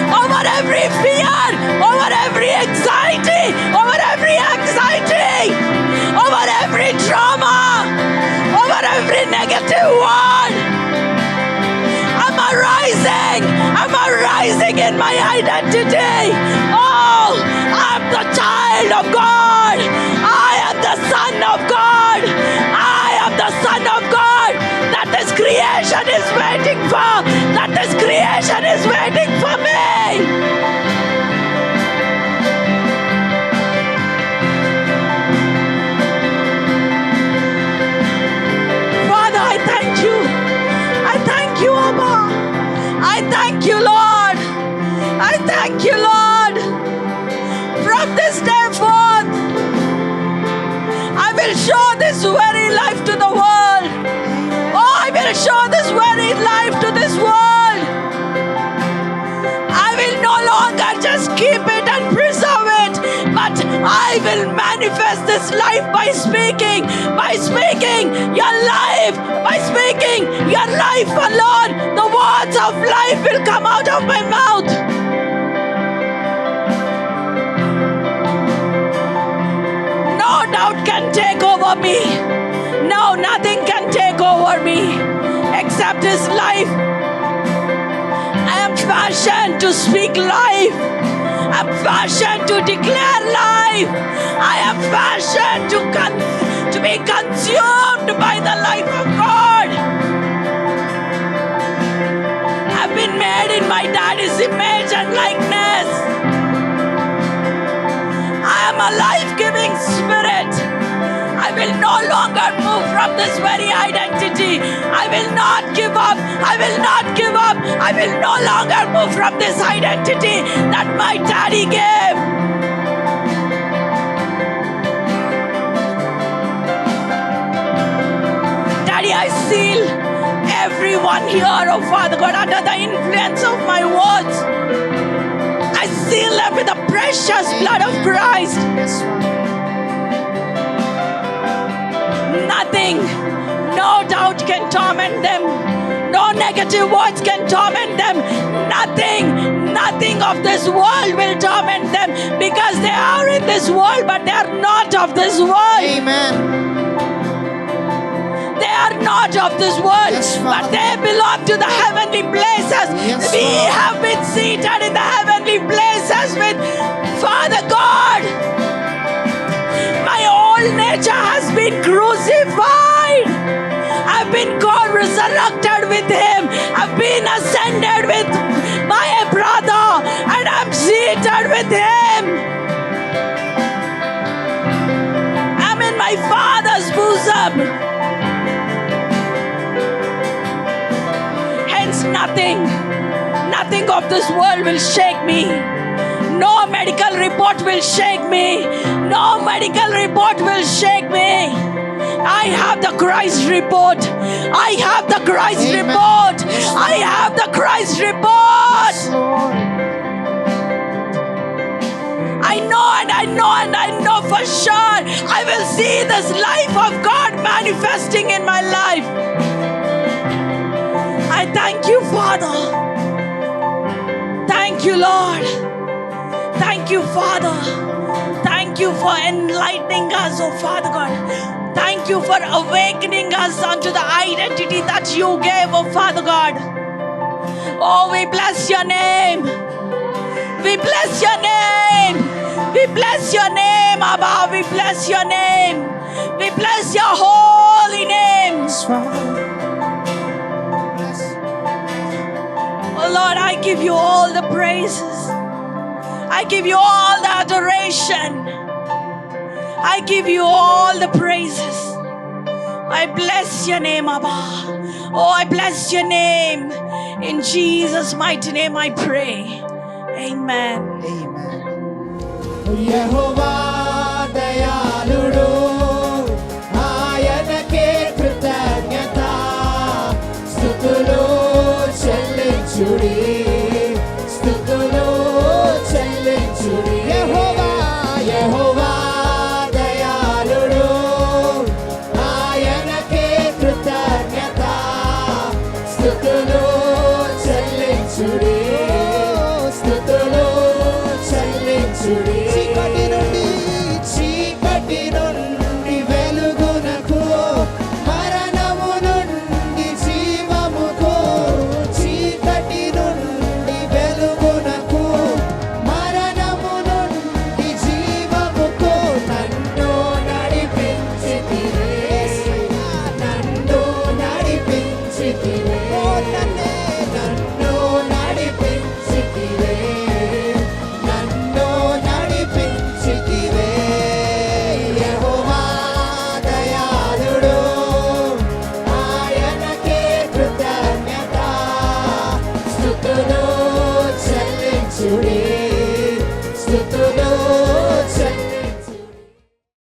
over every fear, over every anxiety, over every trauma, over every negative word? Am I rising? Am I rising in my identity? Oh, I'm the child of God. I am the son of God. I am the son of God that this creation is waiting for. That this creation is waiting for me. Thank you, Lord. I thank you, Lord. From this day forth, I will show this very life to the world. Oh, I will show this very life to this world. I will no longer just keep it and preserve it, but I will manifest this life by speaking your life, by speaking your life alone. The words of life will come out of my mouth. No doubt can take over me. No, nothing can take over me except His life. I am fashioned to speak life. I'm fashioned to declare life. I am fashioned to be consumed by the life of God. I've been made in my daddy's image and likeness. I am a life-giving spirit. I will no longer move from this very identity. I will not give up. I will not give up. I will no longer move from this identity that my daddy gave. Daddy, I seal everyone here, oh Father God, under the influence of my words. I seal them with the precious blood of Christ. Nothing, no doubt can torment them. No negative words can torment them. Nothing of this world will torment them, because they are in this world, but they are not of this world. Amen. They are not of this world, Yes, but they belong to the heavenly places. Yes, We Lord. have been seated in the heavenly places with Father God. My old nature has been crucified. I've been God resurrected with Him. I've been ascended with my brother, and I'm seated with Him. I'm in my Father's bosom. Hence nothing of this world will shake me. No medical report will shake me. No medical report will shake me. I have the Christ report. I have the Christ Amen. report. Yes, I have the Christ report. Yes, Lord. I know and I know for sure I will see this life of God manifesting in my life. I thank you, Father. Thank you, Lord. Thank you, Father. Thank you for enlightening us, oh Father God. Thank you for awakening us unto the identity that you gave, oh Father God. Oh, we bless your name. We bless your name. We bless your name, Abba. We bless your name. We bless your holy name. Yes, Father. Yes. Oh Lord, I give you all the praises. I give you all the adoration. I give you all the praises. I bless your name, Abba. Oh, I bless your name. In Jesus' mighty name I pray. Amen. Amen. యెహోవా దయాళుడు ఆయనకే కృతజ్ఞత దేవుడే